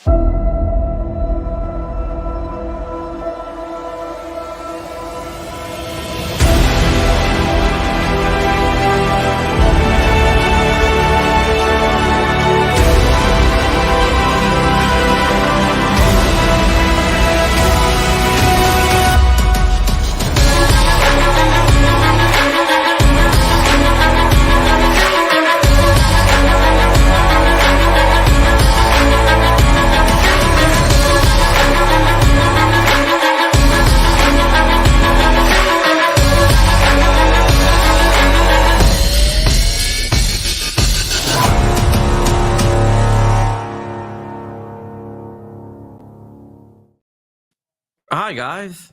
Hi, guys.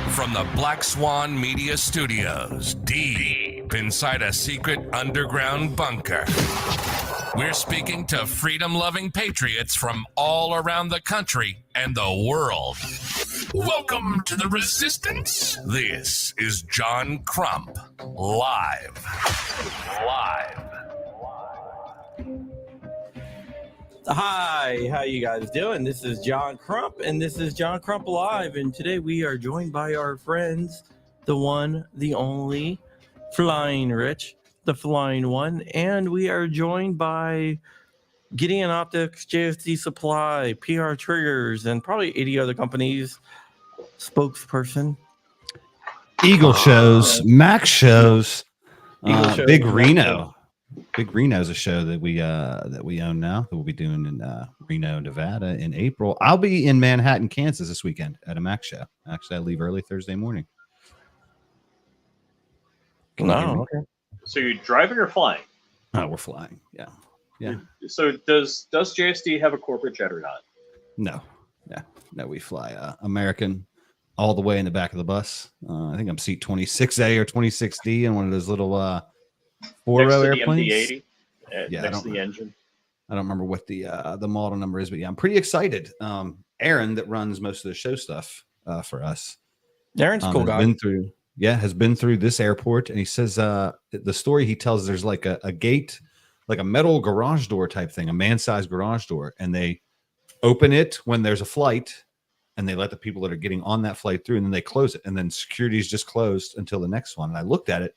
From the Black Swan Media Studios, deep inside a secret underground bunker, we're speaking to freedom-loving patriots from all around the country and the world. Welcome to the Resistance. This is John Crump, live. Hi, how you guys doing? This is John Crump, and this is John Crump Live, and today we are joined by our friends, the one, the only, Flying Rich, the Flying One, and we are joined by Gideon Optics, JSD Supply, PR Triggers, and probably 80 other companies' spokesperson. Eagle shows, Mac shows, Eagle shows, Big Mac Reno. shows. Big Reno's a show that we own now that we'll be doing in Reno, Nevada in April. I'll be in Manhattan, Kansas this weekend at a Mac show. Actually, I leave early Thursday morning. Okay. So you're driving or flying? Oh, we're flying. Yeah. So does JSD have a corporate jet or not? No, we fly American all the way in the back of the bus. I think I'm seat 26A or 26D in one of those little four-row airplanes. MD-80, next to the engine. I don't remember what the model number is, but yeah, I'm pretty excited. Aaron, that runs most of the show stuff for us. Aaron's a cool guy. Has been through this airport, and he says the story he tells, there's like a gate, like a metal garage door type thing, a man-sized garage door, and they open it when there's a flight, and they let the people that are getting on that flight through, and then they close it, and then security's just closed until the next one. And I looked at it.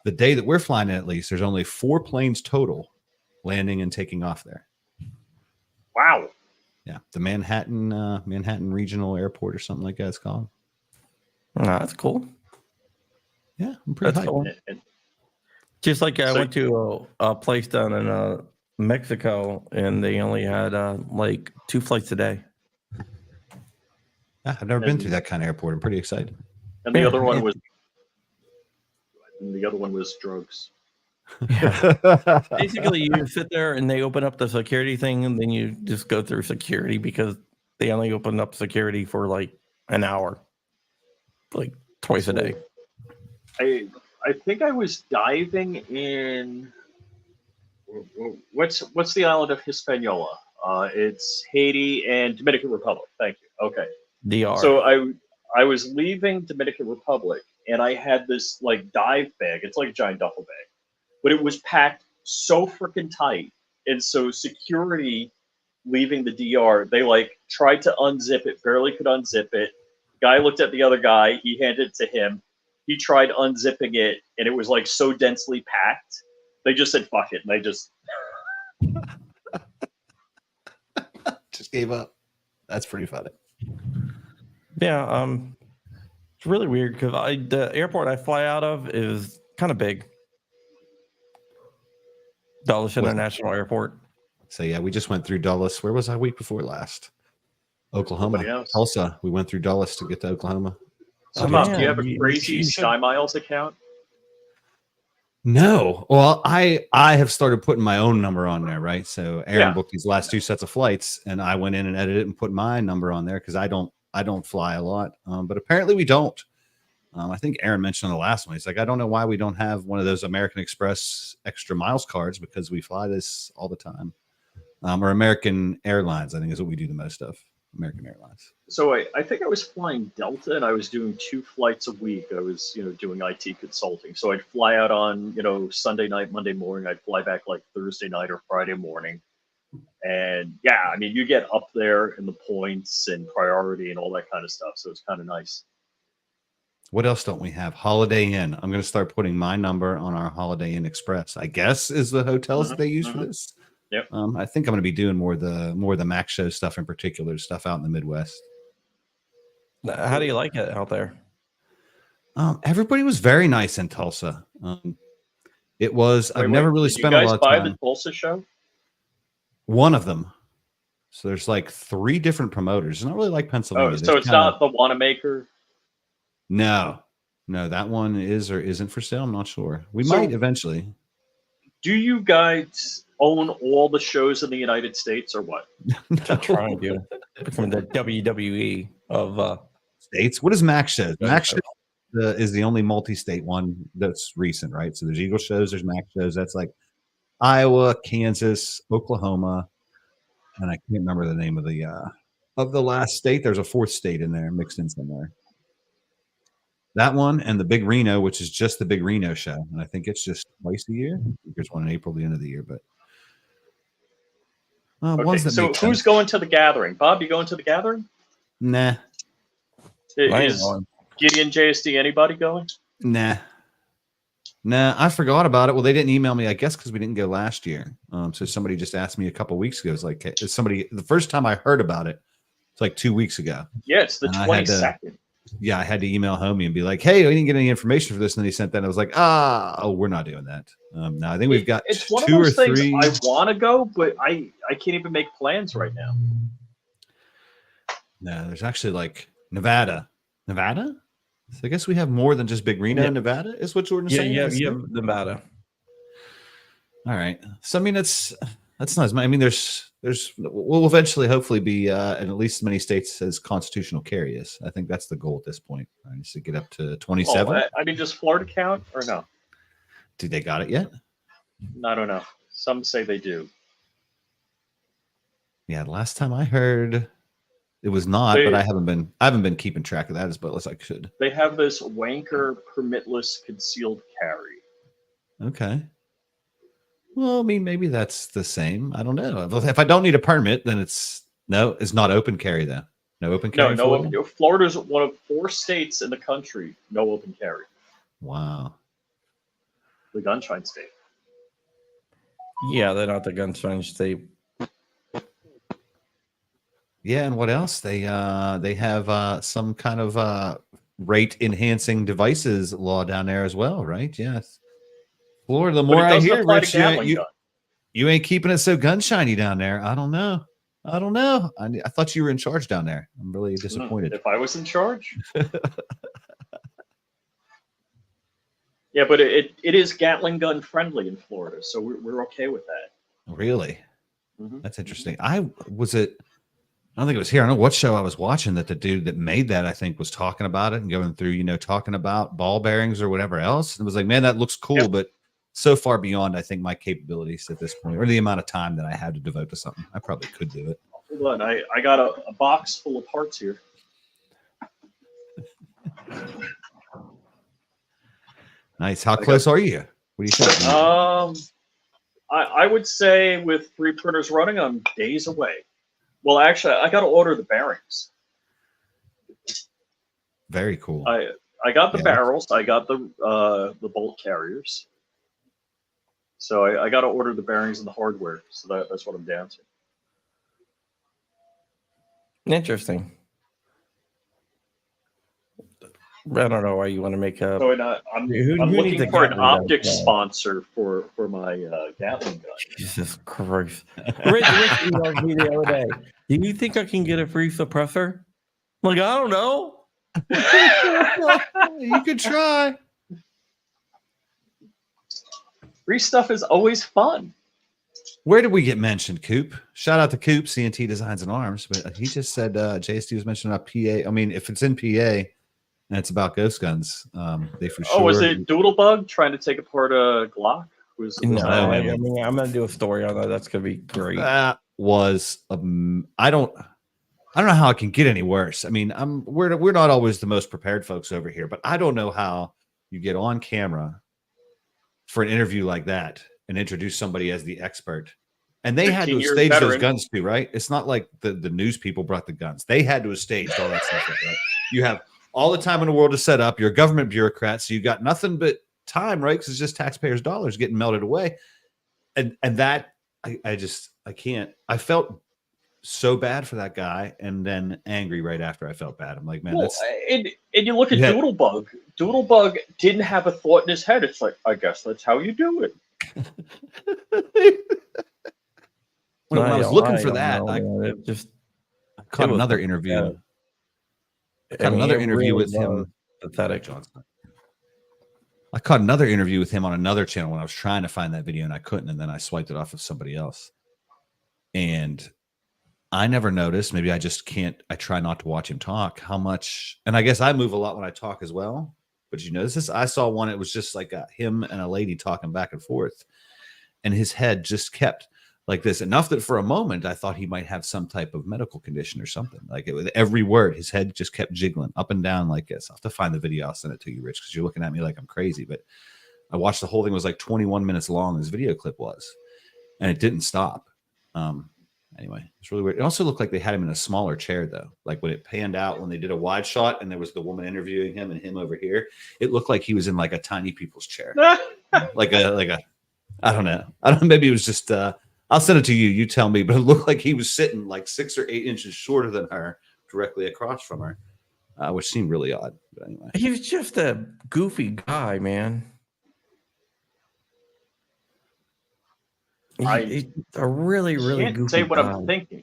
The day that we're flying at least, there's only 4 planes total landing and taking off there. Wow. Yeah, the Manhattan Regional Airport or something like that it's called. That's cool. Yeah, I'm pretty hyped. Cool. Just like I went to a place down in Mexico, and they only had like 2 flights a day. Yeah, I've never been through that kind of airport. I'm pretty excited. And the other one was drugs. Yeah. Basically, you sit there and they open up the security thing, and then you just go through security because they only open up security for like an hour, like twice a day. I think I was diving in. What's the island of Hispaniola? It's Haiti and Dominican Republic. Thank you. Okay. DR. So I was leaving Dominican Republic, and I had this like dive bag. It's like a giant duffel bag, but it was packed so freaking tight. And so security leaving the DR, they like tried to unzip it, barely could unzip it. Guy looked at the other guy. He handed it to him. He tried unzipping it, and it was like so densely packed. They just said, fuck it. And they just gave up. That's pretty funny. Yeah. It's really weird because the airport I fly out of is kind of big. Dulles International Airport. So yeah, we just went through Dulles. Where was I week before last? Oklahoma. Tulsa. We went through Dulles to get to Oklahoma. So, Mom, do you have a crazy Sky Miles account? No. Well, I have started putting my own number on there, right? So Aaron booked these last 2 sets of flights, and I went in and edited it and put my number on there because I don't fly a lot. But apparently we don't. I think Aaron mentioned on the last one. He's like, I don't know why we don't have one of those American Express extra miles cards because we fly this all the time. Or American Airlines, I think, is what we do the most of. American Airlines. So I think I was flying Delta, and I was doing 2 flights a week. I was, doing IT consulting. So I'd fly out on, Sunday night, Monday morning. I'd fly back like Thursday night or Friday morning. And yeah, I mean, you get up there in the points and priority and all that kind of stuff. So it's kind of nice. What else don't we have? Holiday Inn. I'm going to start putting my number on our Holiday Inn Express, I guess, is the hotels that they use for this. Yep. I think I'm going to be doing more of the Mac Show stuff in particular, stuff out in the Midwest. How do you like it out there? Everybody was very nice in Tulsa. It was. I've never really spent a lot of time. Did you guys buy the Tulsa show? One of them. So there's like 3 different promoters. It's not really like Pennsylvania. Oh, so it's not the Wanamaker? No, that one is or isn't for sale. I'm not sure. We might eventually. Do you guys own all the shows in the United States or what? I'm trying to become the WWE of states. What is Mac Shows? Mac Shows is the only multi-state one that's recent, right? So there's Eagle Shows, there's Mac Shows. That's like Iowa, Kansas, Oklahoma, and I can't remember the name of the last state. There's a 4th state in there mixed in somewhere. That one and the Big Reno, which is just the Big Reno show, and I think it's just twice a year. There's one in April, the end of the year, but ones that so who's going to the gathering? Bob, you going to the gathering? Nah. Is Gideon JSD anybody going? Nah, I forgot about it. Well, they didn't email me, I guess, because we didn't go last year. So somebody just asked me a couple weeks ago. It's like the first time I heard about it, it's like 2 weeks ago. Yeah, it's the 22nd. I had to email Homie and be like, hey, I didn't get any information for this. And then he sent that. And I was like, we're not doing that. No, I think we've got it's one 2 of those or things 3. I want to go, but I can't even make plans right now. No, there's actually like Nevada. So I guess we have more than just Big Reno in Nevada, is what Jordan's saying. Yeah, Nevada. All right. So I mean, that's nice. I mean, we'll eventually hopefully be in at least as many states as constitutional carry is. I think that's the goal at this point. Right? Is to get up to 27. I mean, does Florida count or no? Do they got it yet? I don't know. Some say they do. Yeah, the last time I heard, it was not, but I haven't been keeping track of that as well as I should. They have this wanker permitless concealed carry. Okay. Well, I mean, maybe that's the same. I don't know. If I don't need a permit, then it's not open carry though. No open carry. No. Florida's one of 4 states in the country no open carry. Wow. The gunshine state. Yeah, they're not the gunshine state. Yeah, and what else? They have some kind of rate enhancing devices law down there as well, right? Yes. Florida, the more I hear, Rich, you ain't keeping it so gunshiny down there. I don't know. I thought you were in charge down there. I'm really disappointed. If I was in charge. Yeah, but it is Gatling gun friendly in Florida, so we're okay with that. Really? Mm-hmm. That's interesting. I don't think it was here. I don't know what show I was watching that the dude that made that, I think, was talking about it and going through, talking about ball bearings or whatever else. And it was like, man, that looks cool, but so far beyond, I think, my capabilities at this point, or the amount of time that I had to devote to something. I probably could do it. Hold on. I got a box full of parts here. Nice. How close are you? What do you think? I would say with 3 printers running, I'm days away. Well, actually, I got to order the bearings. Very cool. I got the barrels. I got the bolt carriers. So I got to order the bearings and the hardware. So that's what I'm down to. Interesting. I don't know why you want to make a. So I'm looking for an optics sponsor for my Gatling gun. Jesus Christ! Rich emailed me the other day. Do you think I can get a free suppressor? I'm like, I don't know. You could try. Free stuff is always fun. Where did we get mentioned, Coop? Shout out to Coop, CNT Designs and Arms. But he just said JSD was mentioning about PA. I mean, if it's in PA and it's about ghost guns, they for sure. Oh, was it Doodlebug trying to take apart a Glock? No, I mean, I'm going to do a story on that. That's going to be great. That was I don't know how it can get any worse. I mean, we're not always the most prepared folks over here, but I don't know how you get on camera for an interview like that and introduce somebody as the expert And they had to 15 have years staged those veteran. guns too, right? It's not like the news people brought the guns. They had to have staged all that stuff, right? You have all the time in the world to set up. You're a government bureaucrat, so you got nothing but time, right? Because it's just taxpayers' dollars getting melted away. And that I can't. I felt so bad for that guy, and then angry right after I felt bad. I'm like, man, Well, that's and you look at Yeah. Doodlebug. Doodlebug didn't have a thought in his head. It's like, I guess that's how you do it. when I was looking for that, I it just caught was another pathetic. interview. I Caught mean, another it interview really with was him. pathetic. Johnson. I caught another interview with him on another channel when I was trying to find that video and I couldn't, and then I swiped it off of somebody else. And I never noticed, maybe I just can't, I try not to watch him talk, how much, and I guess I move a lot when I talk as well. But you notice this? I saw one, it was just like him and a lady talking back and forth, and his head just kept like this, enough that for a moment I thought he might have some type of medical condition or something. Like with every word, his head just kept jiggling up and down like this. I'll have to find the video. I'll send it to you, Rich, because you're looking at me like I'm crazy. But I watched the whole thing. It was like 21 minutes long. This video clip was, and it didn't stop. Anyway, it's really weird. It also looked like they had him in a smaller chair, though. Like when it panned out, when they did a wide shot, and there was the woman interviewing him and him over here, it looked like he was in like a tiny people's chair, like a. I don't know. Maybe it was just. I'll send it to you. You tell me. But it looked like he was sitting like 6 or 8 inches shorter than her, directly across from her, which seemed really odd. But anyway, He was just a goofy guy, man. He's a really, really Can't goofy say what guy. I'm thinking.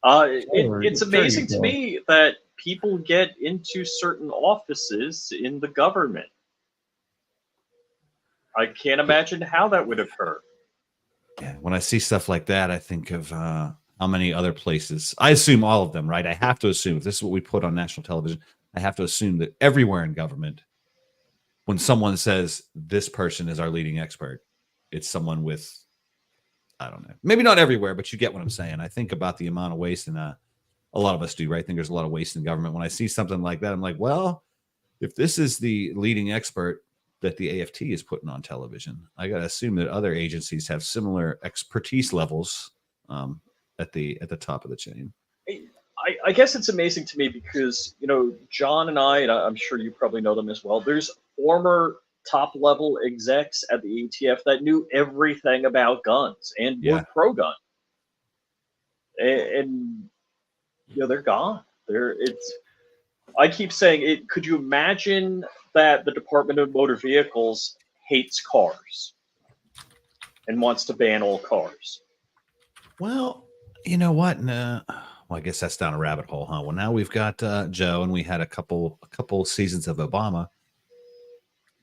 It's amazing to me that people get into certain offices in the government. I can't imagine how that would occur. yeah, when I see stuff like that, I think of how many other places. I assume all of them, right? I have to assume, if this is what we put on national television, I have to assume that everywhere in government, when someone says this person is our leading expert, it's someone with, I don't know, maybe not everywhere, but you get what I'm saying. I think about the amount of waste, and a lot of us do, right? I think there's a lot of waste in government. When I see something like that, I'm like, well, if this is the leading expert that the AFT is putting on television, I got to assume that other agencies have similar expertise levels at the top of the chain. I guess it's amazing to me because, John and I'm sure you probably know them as well. There's former top level execs at the ATF that knew everything about guns and were pro gun. And they're gone. I keep saying it. Could you imagine that the Department of Motor Vehicles hates cars and wants to ban all cars? Well, you know what? No. Well, I guess that's down a rabbit hole, huh? Well, now we've got Joe, and we had a couple seasons of Obama.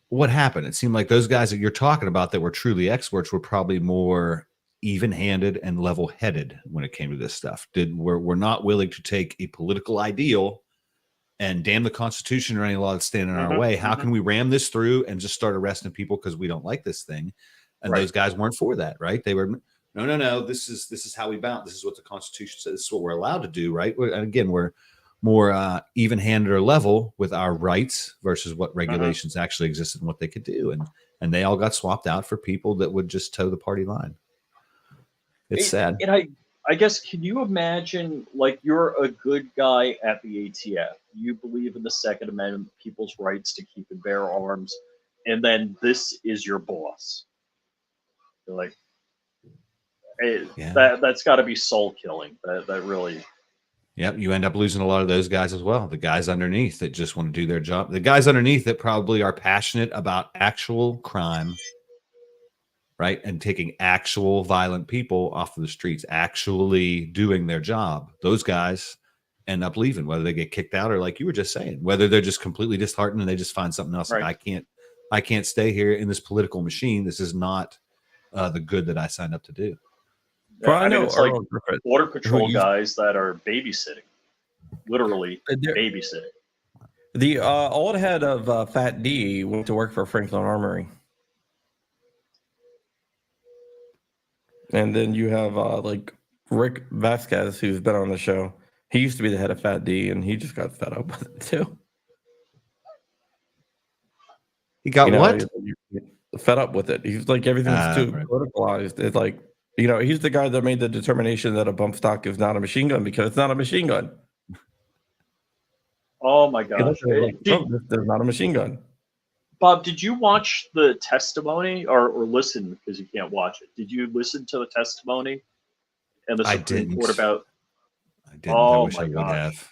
What happened? It seemed like those guys that you're talking about that were truly experts were probably more even-handed and level-headed when it came to this stuff. We're not willing to take a political ideal and damn the Constitution or any law that's standing in our way. How can we ram this through and just start arresting people because we don't like this thing? And those guys weren't for that, right? They were, no. This is how we bounce. This is what the Constitution says. This is what we're allowed to do, right? And again, we're more even-handed or level with our rights versus what regulations actually existed and what they could do. And they all got swapped out for people that would just toe the party line. It's sad. And I guess, can you imagine, like, you're a good guy at the ATF. You believe in the Second Amendment, people's rights to keep and bear arms, and then this is your boss. You're like, that's got to be soul killing. That really. Yep, you end up losing a lot of those guys as well. The guys underneath that just want to do their job. The guys underneath that probably are passionate about actual crime, right? And taking actual violent people off of the streets, actually doing their job. Those guys end up leaving, whether they get kicked out or, like you were just saying, whether they're just completely disheartened and they just find something else. Right. Like, I can't stay here in this political machine. This is not the good that I signed up to do. Well, I know it's like Border Patrol guys that are babysitting, literally babysitting. The old head of Fat D went to work for Franklin Armory. And then you have like Rick Vasquez, who's been on the show. He used to be the head of Fat D, and he just got fed up with it too. He got what? fed up with it. He's like everything's too Right. politicalized. It's like, you know, he's the guy that made the determination that a bump stock is not a machine gun because it's not a machine gun. Oh my He gosh! looked at it like, oh, there's not a machine gun. Bob, did you watch the testimony or listen because you can't watch it? Did you listen to the testimony and the I Supreme didn't. Court about? I didn't. I Oh wish my I would gosh! have.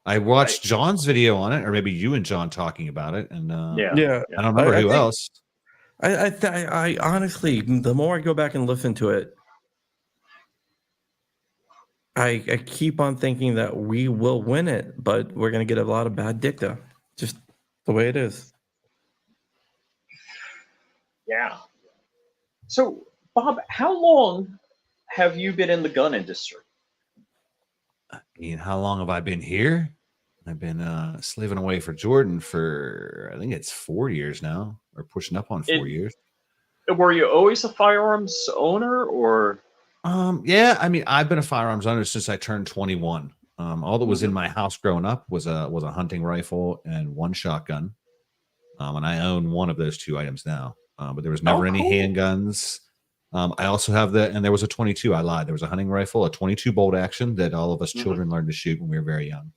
I watched John's video on it, or maybe you and John talking about it, and Yeah. I don't remember who else. I honestly, the more I go back and listen to it, I keep on thinking that we will win it, but we're going to get a lot of bad dicta. Just the way it is. Yeah. So, Bob, how long have you been in the gun industry? I mean, how long have I been here? I've been slaving away for Jordan for, I think it's 4 years now, or pushing up on 4 years. Were you always a firearms owner, or? Yeah, I mean, I've been a firearms owner since I turned 21. All that was in my house growing up was a hunting rifle and one shotgun. And I own one of those two items now. But there was never any handguns. I also have and there was a 22. I lied. There was a hunting rifle, a 22 bolt action that all of us children learned to shoot when we were very young.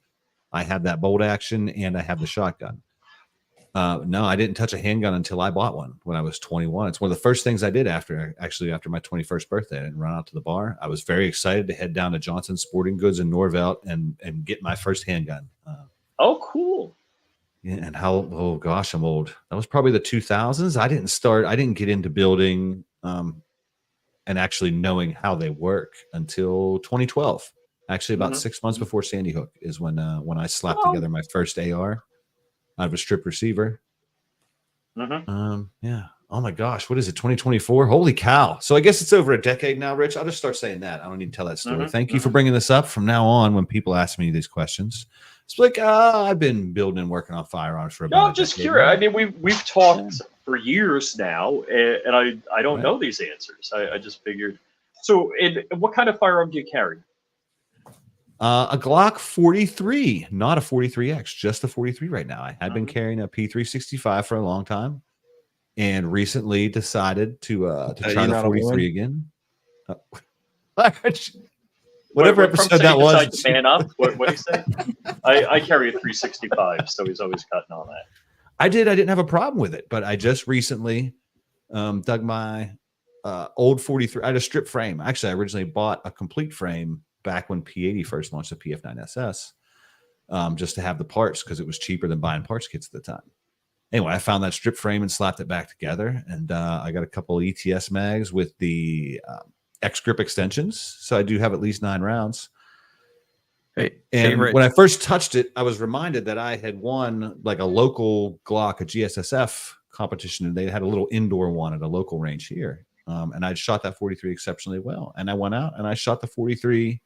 I had that bolt action and I have the shotgun. No, I didn't touch a handgun until I bought one when I was 21. It's one of the first things I did after my 21st birthday. I didn't run out to the bar. I was very excited to head down to Johnson's Sporting Goods in Norvelt and get my first handgun. Oh, cool. Yeah, and oh gosh, I'm old. That was probably the 2000s. I didn't get into building and actually knowing how they work until 2012. Actually, about 6 months before Sandy Hook is when I slapped together my first AR. I have a strip receiver. Yeah. Oh my gosh, what is it? 2024? Holy cow! So I guess it's over a decade now, Rich. I'll just start saying that. I don't need to tell that story. Thank you for bringing this up. From now on, when people ask me these questions, it's like I've been building and working on firearms for about. No, I'm just curious. I mean, we've talked for years now, and I don't know these answers. I just figured. So, what kind of firearm do you carry? A Glock 43, not a 43X, just a 43 right now. I had been carrying a P365 for a long time, and recently decided to try the 43 again. Whatever episode that was. Man up. What do you say? I carry a 365, so he's always cutting on that. I didn't have a problem with it, but I just recently dug my old 43. I had a strip frame. Actually, I originally bought a complete frame back when P80 first launched the PF9SS, just to have the parts because it was cheaper than buying parts kits at the time. Anyway, I found that strip frame and slapped it back together, and I got a couple of ETS mags with the X-grip extensions, so I do have at least 9 rounds. And when I first touched it, I was reminded that I had won like a local Glock, a GSSF competition, and they had a little indoor one at a local range here. And I'd shot that 43 exceptionally well. And I went out and I shot the 43,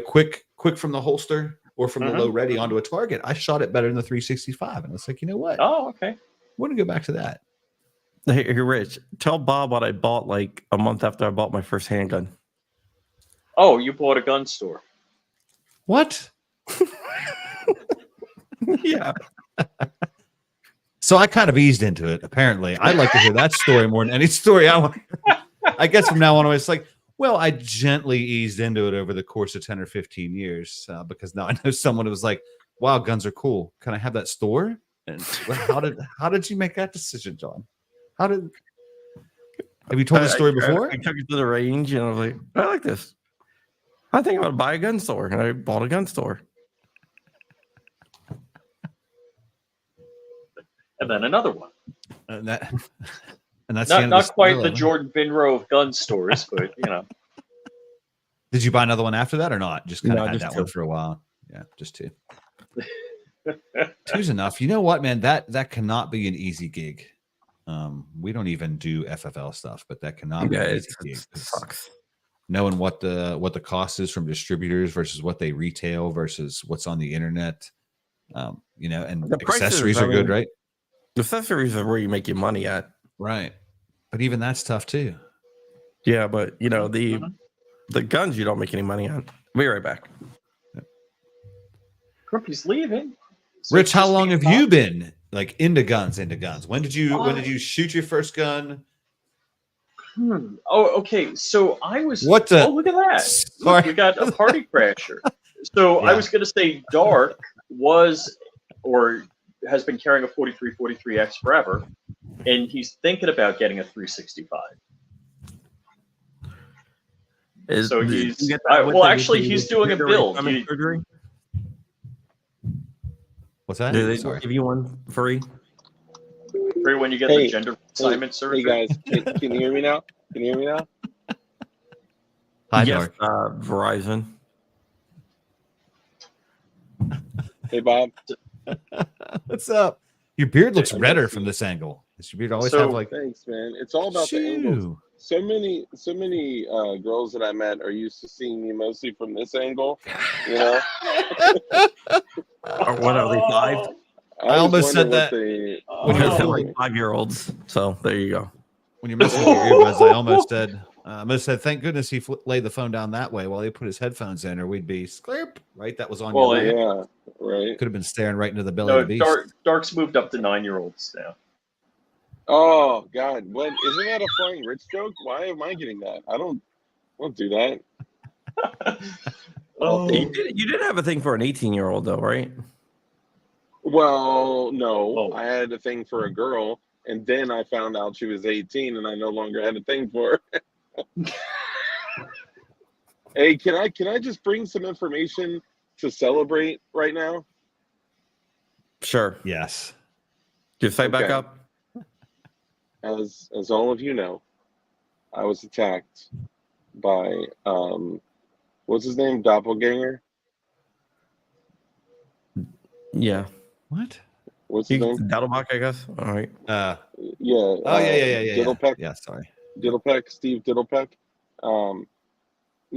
quick from the holster or from the low ready onto a target. I shot it better than the 365. And it's like, you know what? Oh, okay. I want to go back to that. Hey, Rich, tell Bob what I bought like a month after I bought my first handgun. Oh, you bought a gun store. What? Yeah. So I kind of eased into it, apparently. I'd like to hear that story more than any story I want. I guess from now on, it's like, well, I gently eased into it over the course of 10 or 15 years because now I know someone who was like, wow, guns are cool. Can I have that store? And how did you make that decision, John? Have you told the story before? I took it to the range and I was like, I like this. I think I'm going to buy a gun store. And I bought a gun store. And then another one. And that's not quite the Jordan Binro of gun stores, but Did you buy another one after that or not? Just kind of had just that 2. one for a while. Yeah, just 2. 2's enough. You know what, man? That cannot be an easy gig. We don't even do FFL stuff, but that cannot be an easy gig. It sucks. Knowing what the cost is from distributors versus what they retail versus what's on the internet, and the accessories are good, right? Accessories are where you make your money at. Right. But even that's tough too. Yeah, but the guns you don't make any money on. We'll be right back. Grumpy's leaving. Rich, how long have you been like into guns. When did you shoot your first gun? Oh, okay. So I was. What the? Oh, look at that! Sorry. Look, we got a party crasher. So I Yeah. was going to say, Dark was or has been carrying a 43-43X forever, and he's thinking about getting a 365. So he's well. Actually, he's doing a build. Surgery? What's that? Do they Sorry. give you one free? Free when you get the gender assignment surgery. Hey guys, can you hear me now? Can you hear me now? Hi, Yes, Dark. Verizon. Hey Bob. What's up? Your beard looks redder from this angle. Does your beard always So- have like? Thanks, man. It's all about the angles. Shoo. So many girls that I met are used to seeing me mostly from this angle. You know, Or what are they, 5? I almost said that. They, When you're They're like like 5-year-olds. So there you go. when you're messing with your earbuds, I almost said, thank goodness he laid the phone down that way while he put his headphones in, or we'd be sklurp, right? That was on Well, your lap. yeah, right. Could have been staring right into the belly No, of the beast. Dark's moved up to 9-year-olds now. Oh God, what isn't that a flying rich joke? Why am I getting that? I don't do that. Oh, You did have a thing for an 18-year-old though, right? Well, no, Oh. I had a thing for a girl, and then I found out she was 18, and I no longer had a thing for her. Hey, can I just bring some information to celebrate right now? Sure. Yes. Just say back Okay. up. As all of you know, I was attacked by what's his name, doppelganger. Yeah. What? What's his name? Daddleback, I guess. All right. Yeah. Oh yeah. Diddlepeck. Yeah, sorry. Diddlepeck, Steve Diddlepeck. No,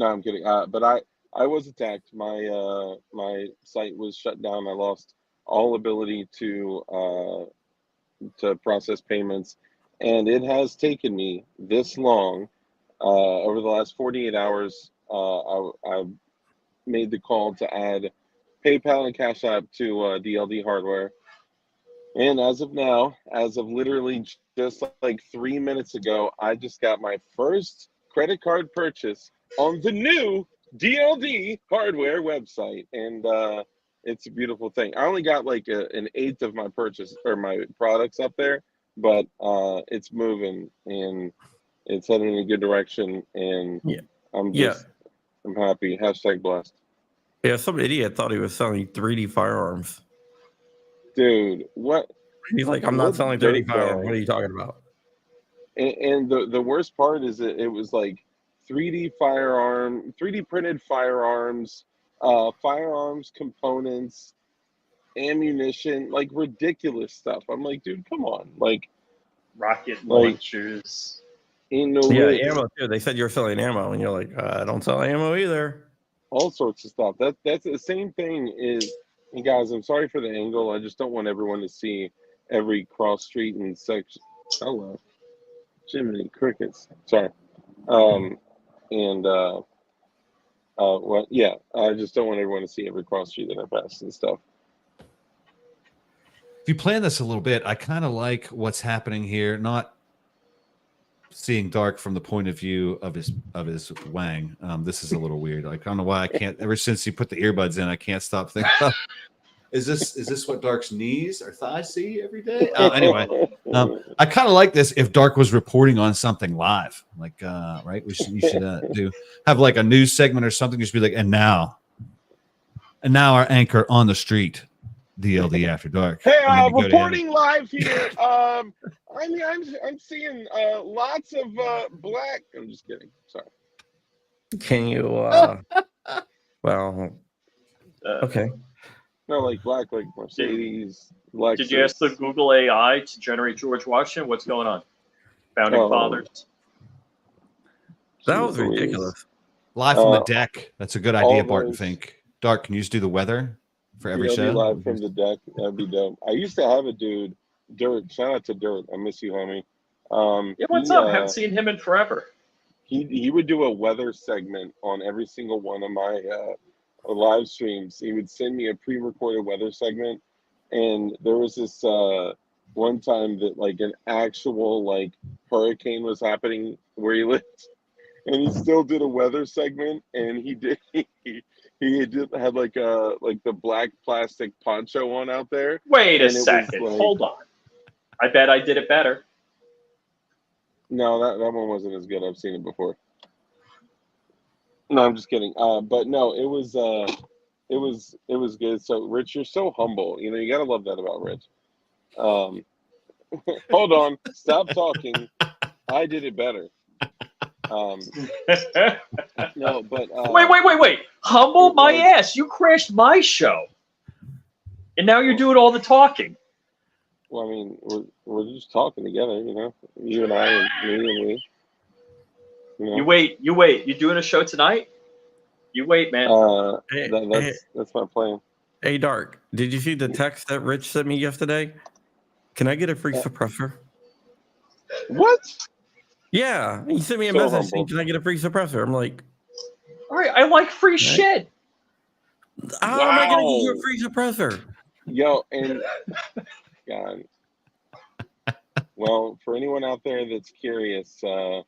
I'm kidding. But I was attacked. My site was shut down. I lost all ability to process payments, and it has taken me this long. Over the last 48 hours, I made the call to add PayPal and Cash App to DLD hardware. And as of now, as of literally just like 3 minutes ago, I just got my first credit card purchase on the new DLD hardware website. And it's a beautiful thing. I only got like an eighth of my purchase or my products up there, but it's moving and it's heading in a good direction. And Yeah. I'm happy. Hashtag blessed. Yeah, some idiot thought he was selling 3D firearms. Dude, what? He's like, I'm not What selling 3D dirtbag. firearms. What are you talking about? And the worst part is that it was like 3D printed firearms, firearms components, ammunition, like ridiculous stuff. I'm like, dude, come on, like rocket launchers. Ain't no Yeah, way. ammo too. They said you were selling ammo, and you're like, I don't sell ammo either. All sorts of stuff. That's the same thing. And guys, I'm sorry for the angle. I just don't want everyone to see every cross street and section. Hello, Jiminy Crickets. Sorry. What? Yeah, I just don't want everyone to see every cross street that I pass and stuff. If you plan this a little bit, I kind of like what's happening here. Not seeing Dark from the point of view of his wang. This is a little weird. Like, I don't know why I can't. Ever since he put the earbuds in, I can't stop thinking. Is this what Dark's knees or thighs see every day? Anyway, I kind of like this. If Dark was reporting on something live, like right, you should have like a news segment or something. Just be like, and now our anchor on the street, DLD After Dark. Hey, reporting live here. I'm seeing lots of black. I'm just kidding. Sorry. Can you? Well, okay. No, like black, like Mercedes. Lexus. Did you ask the Google AI to generate George Washington? What's going on? Founding fathers. That was ridiculous. Live from the deck. That's a good idea, Barton Fink. Dark, can you just do the weather for every show? Live from the deck. That'd be dope. I used to have a dude, Dirt. Shout out to Dirt. I miss you, homie. Yeah, what's up? Haven't seen him in forever. He would do a weather segment on every single one of my live streams. He would send me a pre-recorded weather segment, and there was this one time that like an actual like hurricane was happening where he lived, and he still did a weather segment, and he had like the black plastic poncho on out there. Wait a and it was second. like, Hold on. I bet I did it better. No, that one wasn't as good. I've seen it before. No, I'm just kidding. But no, it was good. So Rich, you're so humble. You know, you gotta love that about Rich. Hold on, stop talking. I did it better. No, but Wait. Humble my ass. You crashed my show. And now you're doing all the talking. Well, I mean, we're just talking together, you know, you and I and me and we. You know? You wait. You doing a show tonight? You wait, man. That's my plan. Hey, Dark, did you see the text that Rich sent me yesterday? Can I get a free suppressor? What? Yeah, he sent me a So message humble. saying, "Can I get a free suppressor?" I'm like, All right, I like free shit. "How am I going to give you a Wow. free suppressor?" Yo, and God. Well, for anyone out there that's curious, I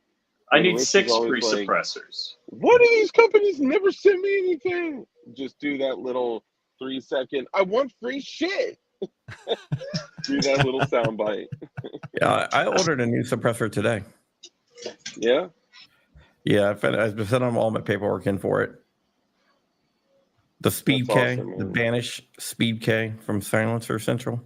need Rich is 6 always free like, suppressors. what do these companies never send me anything? Just do that little 3-second. I want free shit. Do that little sound bite. Yeah, I ordered a new suppressor today. Yeah. Yeah, I've been sending all my paperwork in for it. The Speed That's K, awesome, the man. Banish Speed K from Silencer Central.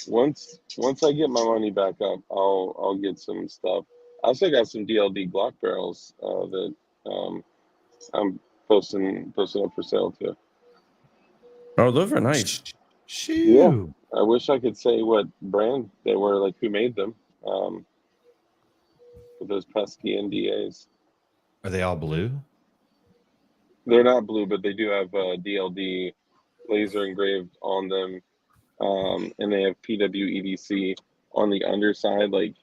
Once I get my money back up, I'll get some stuff. I also got some DLD Glock barrels that I'm posting up for sale too. Oh, those are nice. Shoo. I wish I could say what brand they were, like who made them. For those pesky NDAs. Are they all blue? They're not blue, but they do have DLD laser engraved on them, and they have PWEDC on the underside, like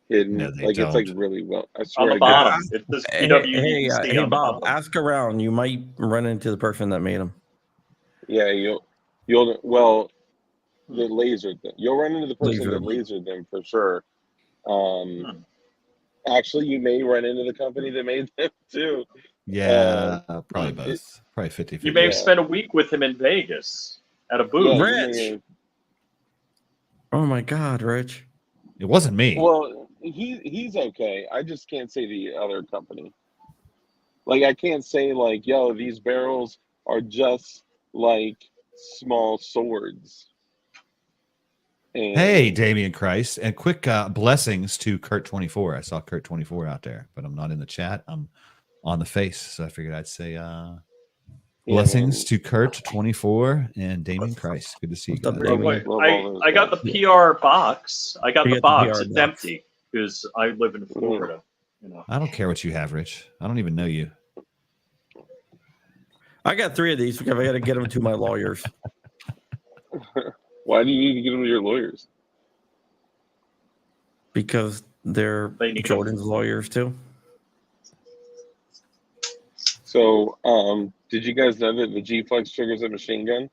hidden. No, they Like it's like don't. really well. I On swear the to God. bottom. It says Hey, PWDC hey, on the Bob, bottom. ask around. You might run into the person that made them. Yeah, you'll well, they lasered them. You'll run into the person that Lasered. lasered them for sure. Actually, you may run into the company that made them too. Yeah, probably both. Probably 50-50. You may have Yeah. spent a week with him in Vegas at a booth. Yeah, you Rich. may have- Oh my God, Rich. It wasn't me. Well, he's okay. I just can't say the other company. Like I can't say like, yo, these barrels are just like small swords. And Hey, Damian Christ, and quick blessings to Kurt24. I saw Kurt24 out there, but I'm not in the chat. I'm on the face, so I figured I'd say blessings to Kurt24 and Damian Christ. Good to see you What's up, guys. Oh, Damien? wait, Love all those I got the guys. PR box. I got You the got the box. PR It's box. empty because I live in Florida. You know. I don't care what you have, Rich. I don't even know you. I got 3 of these because I got to get them to my lawyers. Why do you need to get them to your lawyers? Because they're They need Jordan's lawyers too. So, did you guys know that the G Flex triggers a machine gun?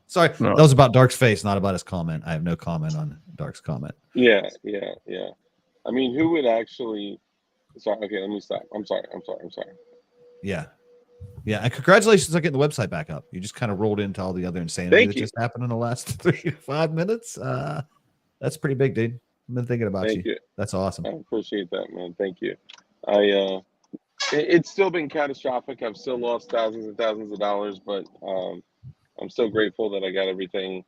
Sorry, No. that was about Dark's face, not about his comment. I have no comment on Dark's comment. Yeah. I mean, who would actually? Sorry. Okay, let me stop. I'm sorry. Yeah. Yeah, and congratulations on getting the website back up. You just kind of rolled into all the other insanity Thank that you. just happened in the last 3 to 5 minutes. That's pretty big, dude. I've been thinking about Thank you. you. That's awesome. I appreciate that, man. Thank you. It's still been catastrophic. I've still lost thousands and thousands of dollars, but I'm so grateful that I got everything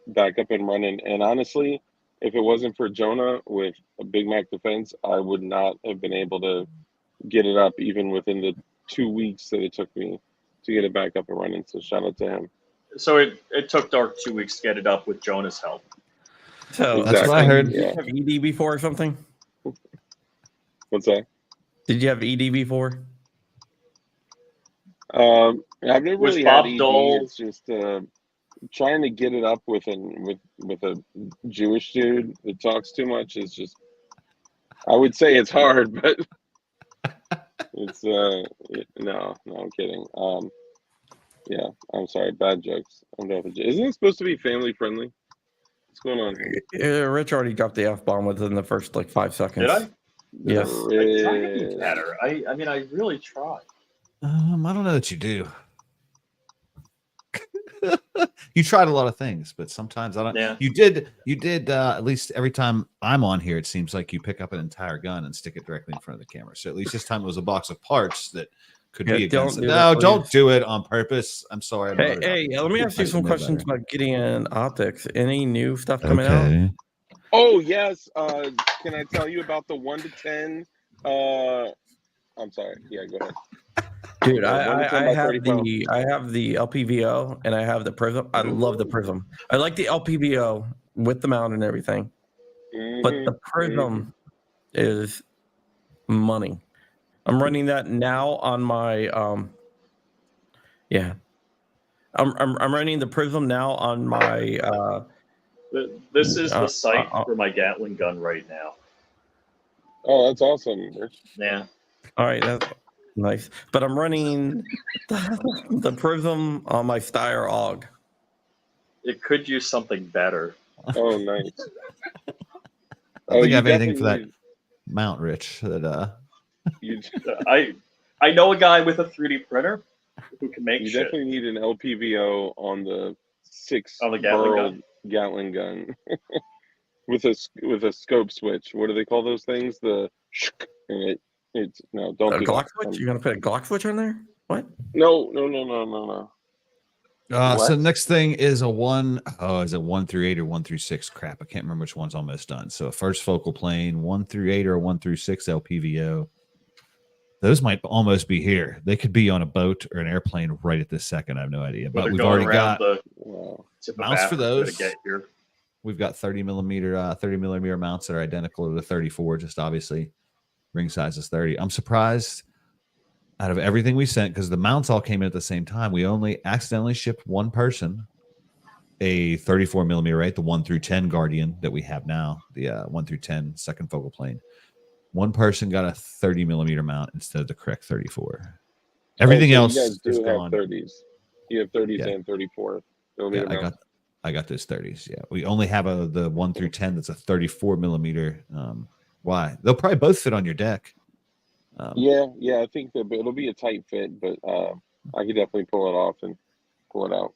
back up and running. And honestly, if it wasn't for Jonah with a Big Mac Defense, I would not have been able to get it up even within the 2 weeks that it took me to get it back up and running. So shout out to him. So it took Dark 2 weeks to get it up with Jonah's help. So That's what I heard. Did you Yeah. have ED before or something? What's that? Did you have ED before? I've never Was really Bob had ED. Dole- It's just trying to get it up with a Jewish dude that talks too much is just. I would say it's hard, but it's no, I'm kidding. Yeah, I'm sorry, bad jokes. I'm dropping. Isn't it supposed to be family friendly? What's going on here? Rich already dropped the F-bomb within the first like 5 seconds. Did I? Yes. I try to be better. I mean, I really try. I don't know that you do. You tried a lot of things, but sometimes I don't. Yeah. You did. At least every time I'm on here, it seems like you pick up an entire gun and stick it directly in front of the camera. So at least this time it was a box of parts that could be a gun. Don't do No, that, don't please. do it on purpose. I'm sorry. Hey, let me ask you some questions about Gideon Optics. Any new stuff coming out? Okay. Oh yes. Can I tell you about the 1 to 10? I'm sorry. Yeah, go ahead. Dude, Yeah, 1 to 10 by 30 pounds. I have the LPVO and I have the Prism. I love the Prism. I like the LPVO with the mount and everything, but the Prism is money. I'm running that now on my yeah. I'm running the Prism now on my This is the sight for my Gatling gun right now. Oh, that's awesome, Rich. Yeah. All right, that's nice. But I'm running the Prism on my Steyr AUG. It could use something better. Oh, nice. I don't think I have anything for that need- mount, Rich. That You, I know a guy with a 3D printer who can make you shit. definitely need an LPVO on the On the Gatling Gatling gun with a scope switch. What do they call those things? The and it's no, don't A do Glock that. switch? You're gonna put a Glock switch on there? What? No. so next thing is a 1. Oh, is it 1 through 8 or 1 through 6? Crap, I can't remember which one's almost done. So first focal plane, 1 through 8 or 1 through 6 LPVO. Those might almost be here. They could be on a boat or an airplane right at this second. I have no idea. But we've already got mounts for those. Get here. We've got 30 millimeter mounts that are identical to the 34. Just obviously, ring size is 30. I'm surprised out of everything we sent, because the mounts all came in at the same time. We only accidentally shipped one person a 34 millimeter, right? The 1 through 10 Guardian that we have now, the 1 through 10 second focal plane. One person got a 30 millimeter mount instead of the correct 34. Everything else you guys do is have gone. 30s. You have 30s and 34 millimeter mounts. I got those 30s. Yeah, we only have the 1 through 10 that's a 34 millimeter. Why? They'll probably both fit on your deck. Yeah, I think that it'll be a tight fit, but I could definitely pull it off and pull it out.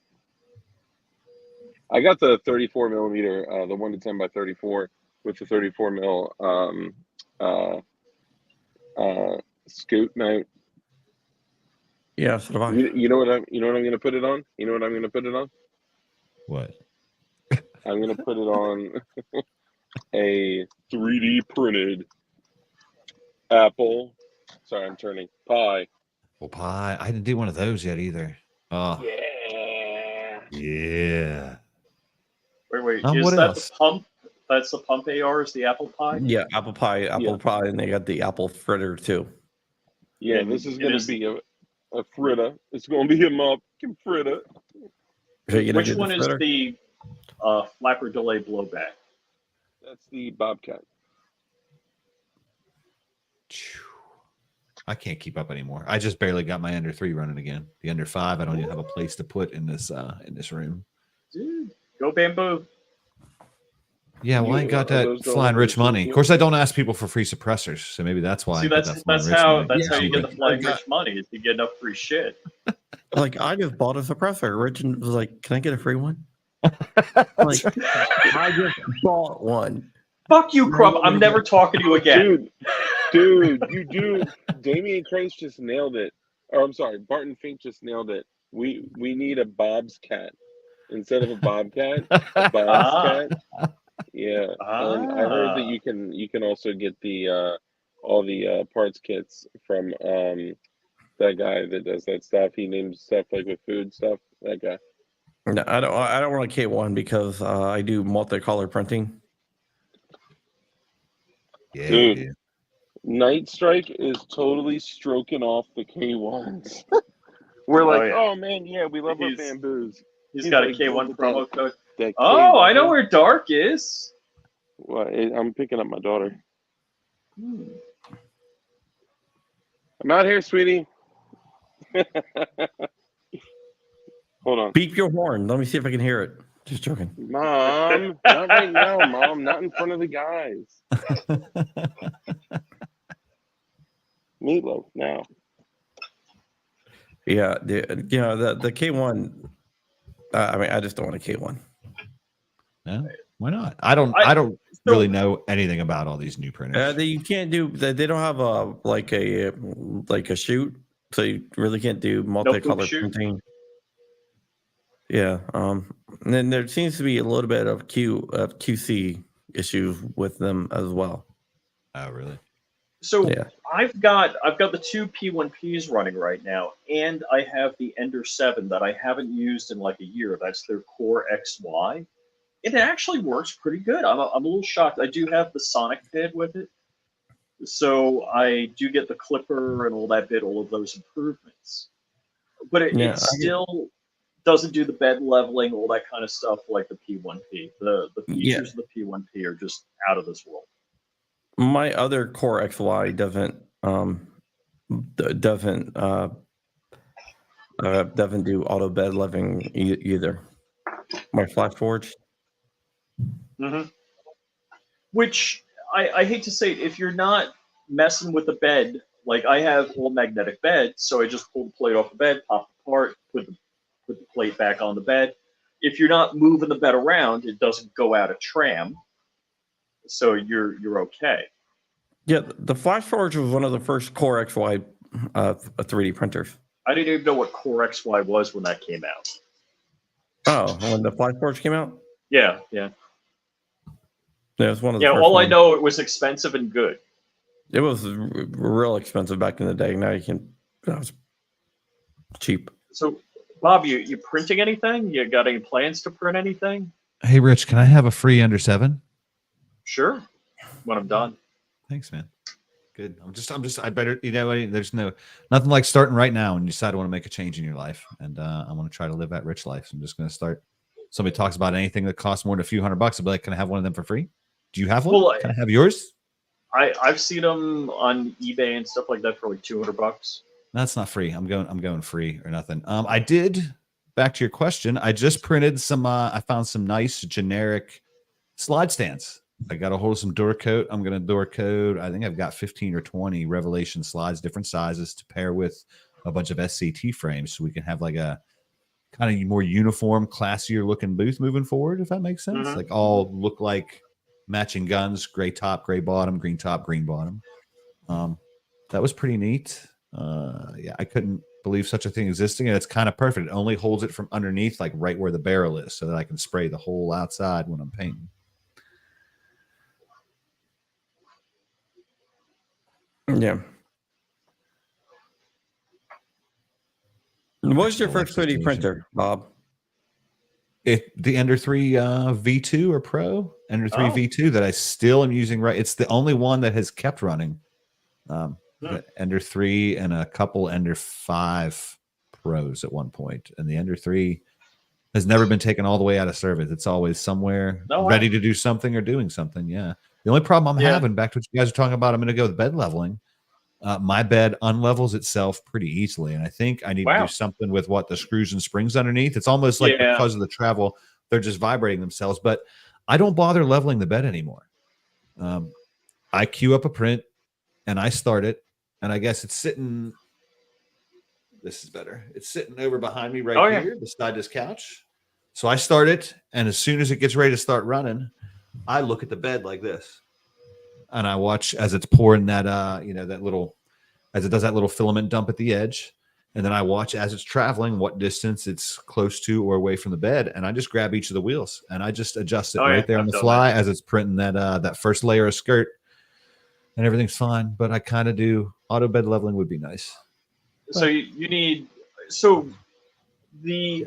I got the 34 millimeter, the 1 to 10 by 34 with the 34 mil scoot mount. Yeah, so do I. You know what I'm going to put it on? You know what I'm going to put it on? What? I'm going to put it on a 3D printed Apple. Sorry, I'm turning pie. Well, pie. I didn't do one of those yet either. Oh, yeah. Wait. What Is that else? the pump? That's the pump AR. Is the apple pie? Yeah, apple pie, and they got the apple fritter too. Yeah, this is going to be a fritter. It's going to be a motherfucking fritter. Which one is the flapper delay blowback? That's the Bobcat. I can't keep up anymore. I just barely got my under 3 running again. The under 5, I don't even have a place to put in this room. Dude, go Bamboo. Yeah, well, I ain't got that flying rich money. Of course, I don't ask people for free suppressors, so maybe that's why. See, that's how you get the flying rich money, is you get enough free shit. Like, I just bought a suppressor. Rich was like, "Can I get a free one?" Like, I just bought one. Fuck you, Crump. I'm never talking to you again. Dude, you do. Damian Christ just nailed it. Or I'm sorry, Barton Fink just nailed it. We need a Bob's cat instead of a Bobcat. A Bob's cat. Yeah, and I heard that you can also get the all the parts kits from that guy that does that stuff. He names stuff like with food stuff. That guy. No, I don't want a K1 because I do multicolor printing. Yeah. Dude, Night Strike is totally stroking off the K1s. We're like, oh man, yeah, we love our bamboos. He's got a K1 promo code. Oh, I know where Dark is. Well, I'm picking up my daughter. I'm out here, sweetie. Hold on. Beep your horn. Let me see if I can hear it. Just joking. Mom, not right now, Mom. Not in front of the guys. Meatloaf now. Yeah, the K1. I mean, I just don't want a K1. No, why not? I don't really know anything about all these new printers. You can't do. They don't have a shoot, so you really can't do multicolor printing. Yeah. And then there seems to be a little bit of QC issues with them as well. Oh, really? So yeah. I've got the two P1Ps running right now, and I have the Ender 7 that I haven't used in like a year. That's their Core XY. It actually works pretty good. I'm a little shocked. I do have the Sonic bid with it, so I do get the clipper and all that bit, all of those improvements. But it still doesn't do the bed leveling, all that kind of stuff like the P1P. The features of the P1P are just out of this world. My other Core XY doesn't do auto bed leveling either. My FlashForge. Mm-hmm. Which I hate to say it, if you're not messing with the bed, like I have all magnetic bed, so I just pull the plate off the bed, pop the part, put the plate back on the bed. If you're not moving the bed around, it doesn't go out of tram, so you're okay. Yeah, the FlashForge was one of the first Core XY 3D printers. I didn't even know what Core XY was when that came out. Oh, when the FlashForge came out? Yeah. Yeah, it was one of the first all ones. I know, it was expensive and good. It was real expensive back in the day. Now that was cheap. So, Bob, you printing anything? You got any plans to print anything? Hey, Rich, can I have a free Ender 7? Sure, when I'm done. Thanks, man. Good. I better, there's nothing like starting right now when you decide to want to make a change in your life. And I want to try to live that rich life. So I'm just going to start. Somebody talks about anything that costs more than a few $100. I'll be like, can I have one of them for free? Do you have one? Well, can I have yours? I've seen them on eBay and stuff like that for like $200. That's not free. I'm going free or nothing. I did, back to your question, I just printed some, I found some nice generic slide stands. I got a hold of some door coat. I'm going to door code. I think I've got 15 or 20 Revelation slides, different sizes to pair with a bunch of SCT frames. So we can have like a kind of more uniform, classier looking booth moving forward, if that makes sense. Mm-hmm. Like all look like matching guns, gray top, gray bottom, green top, green bottom. That was pretty neat. Yeah, I couldn't believe such a thing existing, and it's kind of perfect. It only holds it from underneath, like right where the barrel is, so that I can spray the whole outside when I'm painting. Yeah. What was your first 3D printer, Bob? The Ender 3 V2 or Pro, Ender 3 V2 that I still am using. Right, it's the only one that has kept running. The Ender 3 and a couple Ender 5 Pros at one point, and the Ender 3 has never been taken all the way out of service. It's always somewhere ready to do something or doing something. Yeah. The only problem I'm having, back to what you guys are talking about, I'm going to go with bed leveling. My bed unlevels itself pretty easily, and I think I need to do something with the screws and springs underneath. It's almost like because of the travel, they're just vibrating themselves. But I don't bother leveling the bed anymore. I queue up a print, and I start it, and I guess it's sitting. This is better. It's sitting over behind me here, beside this couch. So I start it, and as soon as it gets ready to start running, I look at the bed like this, and I watch as it's pouring that, that little, as it does that little filament dump at the edge, and then I watch as it's traveling, what distance it's close to or away from the bed, and I just grab each of the wheels and I just adjust it right there on the fly as it's printing that first layer of skirt, and everything's fine. But I kind of do auto bed leveling would be nice. So you need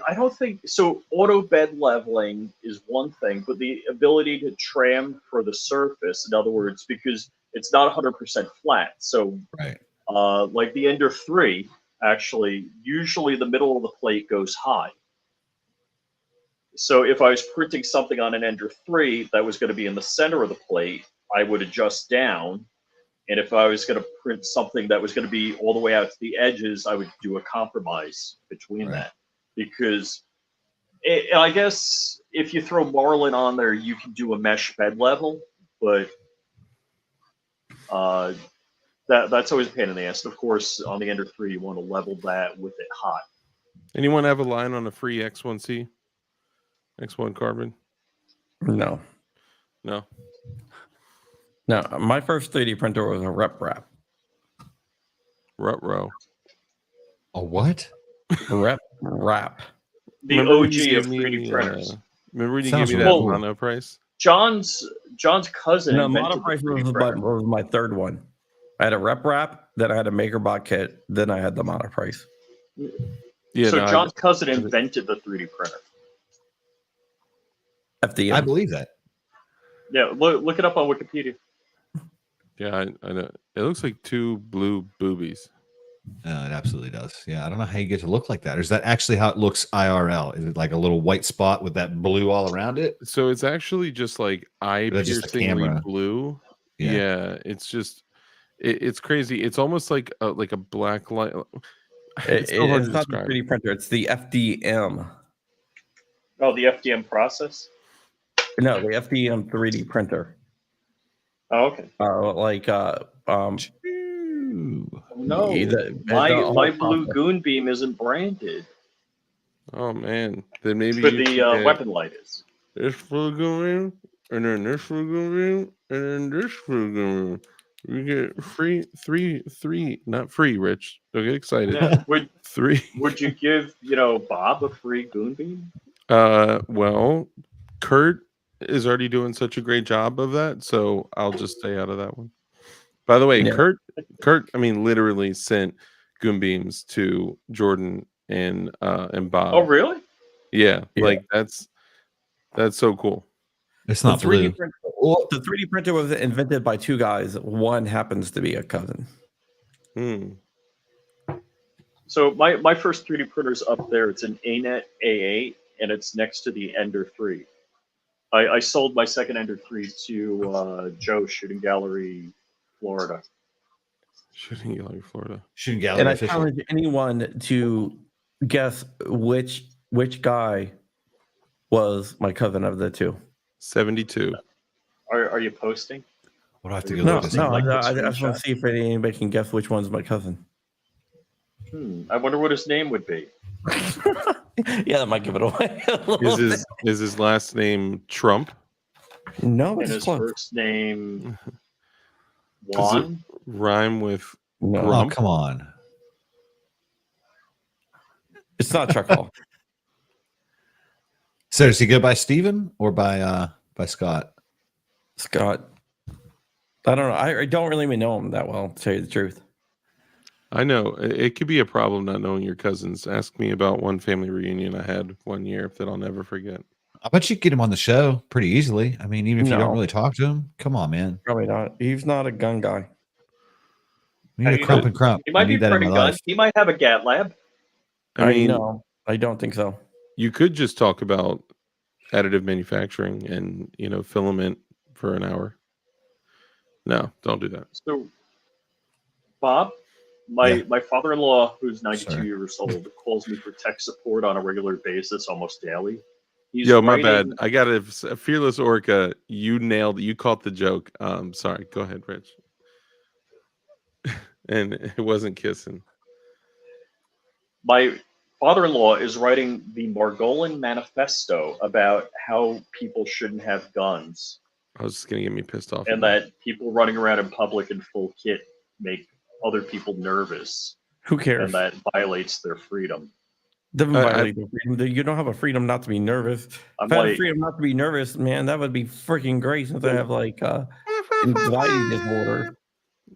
I don't think so. Auto bed leveling is one thing, but the ability to tram for the surface, in other words, because it's not 100% flat. So, like the Ender 3, actually, usually the middle of the plate goes high. So if I was printing something on an Ender 3 that was going to be in the center of the plate, I would adjust down. And if I was going to print something that was going to be all the way out to the edges, I would do a compromise between that. Because I guess if you throw Marlin on there, you can do a mesh bed level, but that's always a pain in the ass. And of course, on the Ender 3, you want to level that with it hot. Anyone have a line on a free X1C? X1 carbon? No. No. No, my first 3D printer was a rep wrap. Rut-row. A what? Rep wrap. The Remember when OG you of gave me 3D printers. Remember when you Sounds gave me that really cool. mono price? John's cousin No, invented Model the Price 3D was printer. was my third one. I had a rep wrap, then I had a MakerBot kit, then I had the Model Price. Yeah, So no, John's cousin invented the 3D printer. FDM. I believe that. Yeah, look it up on Wikipedia. yeah, I know. It looks like two blue boobies. It absolutely does. Yeah, I don't know how you get to look like that. Or is that actually how it looks IRL? Is it like a little white spot with that blue all around it? So it's actually just like That's just the eye-piercingly camera. blue. Yeah. Yeah, it's just it's crazy. It's almost like a black light. It's so hard It's to not the describe. 3D printer, it's the FDM. Oh, the FDM process? No, the FDM 3D printer. Oh, okay. No, my blue goon beam isn't branded. Oh man, then maybe But you the should get weapon light is. this blue going and then this blue going and then this blue going. You get three, not free, Rich. Don't get excited. Yeah. Three. Would you give Bob a free goon beam? Well, Kurt is already doing such a great job of that, so I'll just stay out of that one. By the way, Yeah. Kurt, I mean, literally sent goon beams to Jordan and Bob. Oh, really? Yeah, Yeah. like that's so cool. It's not the 3D blue. printer, the 3D printer was invented by two guys. One happens to be a cousin. Hmm. So my first 3D printer's up there. It's an ANET A8, and it's next to the Ender 3. I sold my second Ender 3 to Joe, Shooting Gallery, Florida. Shooting Gallery, Florida. Shooting Gallery And I official. challenge anyone to guess which guy was my cousin of the two. 72. Are you posting? What do I have to go No, look this no, up? Like the I just want screenshot? to see if anybody can guess which one's my cousin. I wonder what his name would be. Yeah, that might give it away. A little bit. Is his last name Trump? No, And it's his close. first name Does it Juan. rhyme with No, Oh, Grump? come on. it's not Chuck Hall. So does he go by Steven or by Scott? Scott. I don't know. I don't really even know him that well, to tell you the truth. I know it could be a problem not knowing your cousins. Ask me about one family reunion I had one year that I'll never forget. I bet you could get him on the show pretty easily. I mean, even if you don't No. really talk to him, come on, man. Probably not. He's not a gun guy. We need How a do you crump know? and crump. He I might be need that in my printing guns. life. He might have a GAT lab. I mean, no, I don't think so. you could just talk about additive manufacturing and filament for an hour. No, don't do that. So, Bob, Yeah. my father-in-law, who's 92 Sorry. years old, calls me for tech support on a regular basis, almost daily. He's Yo, my writing- bad. I got a fearless orca. You nailed it. You caught the joke. Sorry. Go ahead, Rich. And it wasn't kissing. My father-in-law is writing the Margolin Manifesto about how people shouldn't have guns, I was just gonna get me pissed off. and that people running around in public in full kit make other people nervous, Who cares? and that violates their freedom. Doesn't I- violate the freedom. You don't have a freedom not to be nervous. I'm If I had a like, freedom not to be nervous, man, that would be freaking great since I have like anxiety disorder.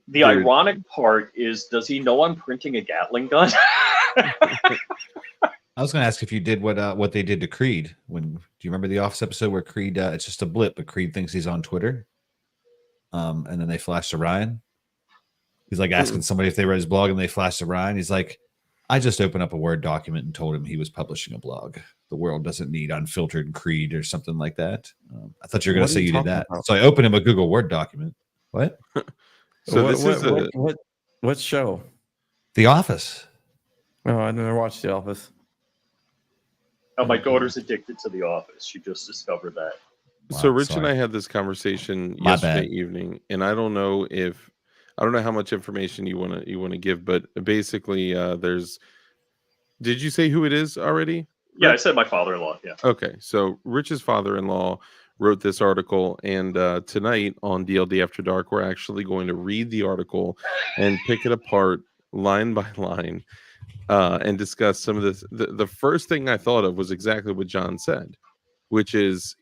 the Dude. ironic part is, does he know I'm printing a Gatling gun? I was going to ask if you did what they did to Creed. Do you remember the Office episode where Creed? It's just a blip, but Creed thinks he's on Twitter. And then they flash to Ryan. He's like asking somebody if they read his blog, and they flash to Ryan. He's like, "I just opened up a Word document and told him he was publishing a blog. The world doesn't need unfiltered Creed or something like that." I thought you were going What to are say you you did talking that. about? So I opened him a Google Word document. What? So this is what show? The Office. Oh, I never watched The Office. Oh, my daughter's addicted to The Office. She just discovered that. So Wow, Rich and sorry. I had this conversation My yesterday bad. evening, and I don't know how much information you wanna give, but basically, there's. Did you say who it is already? Yeah, I Rich? said my father-in-law. Yeah. Okay, so Rich's father-in-law wrote this article, and tonight on DLD After Dark, we're actually going to read the article and pick it apart line by line, and discuss some of this. The first thing I thought of was exactly what John said, which is,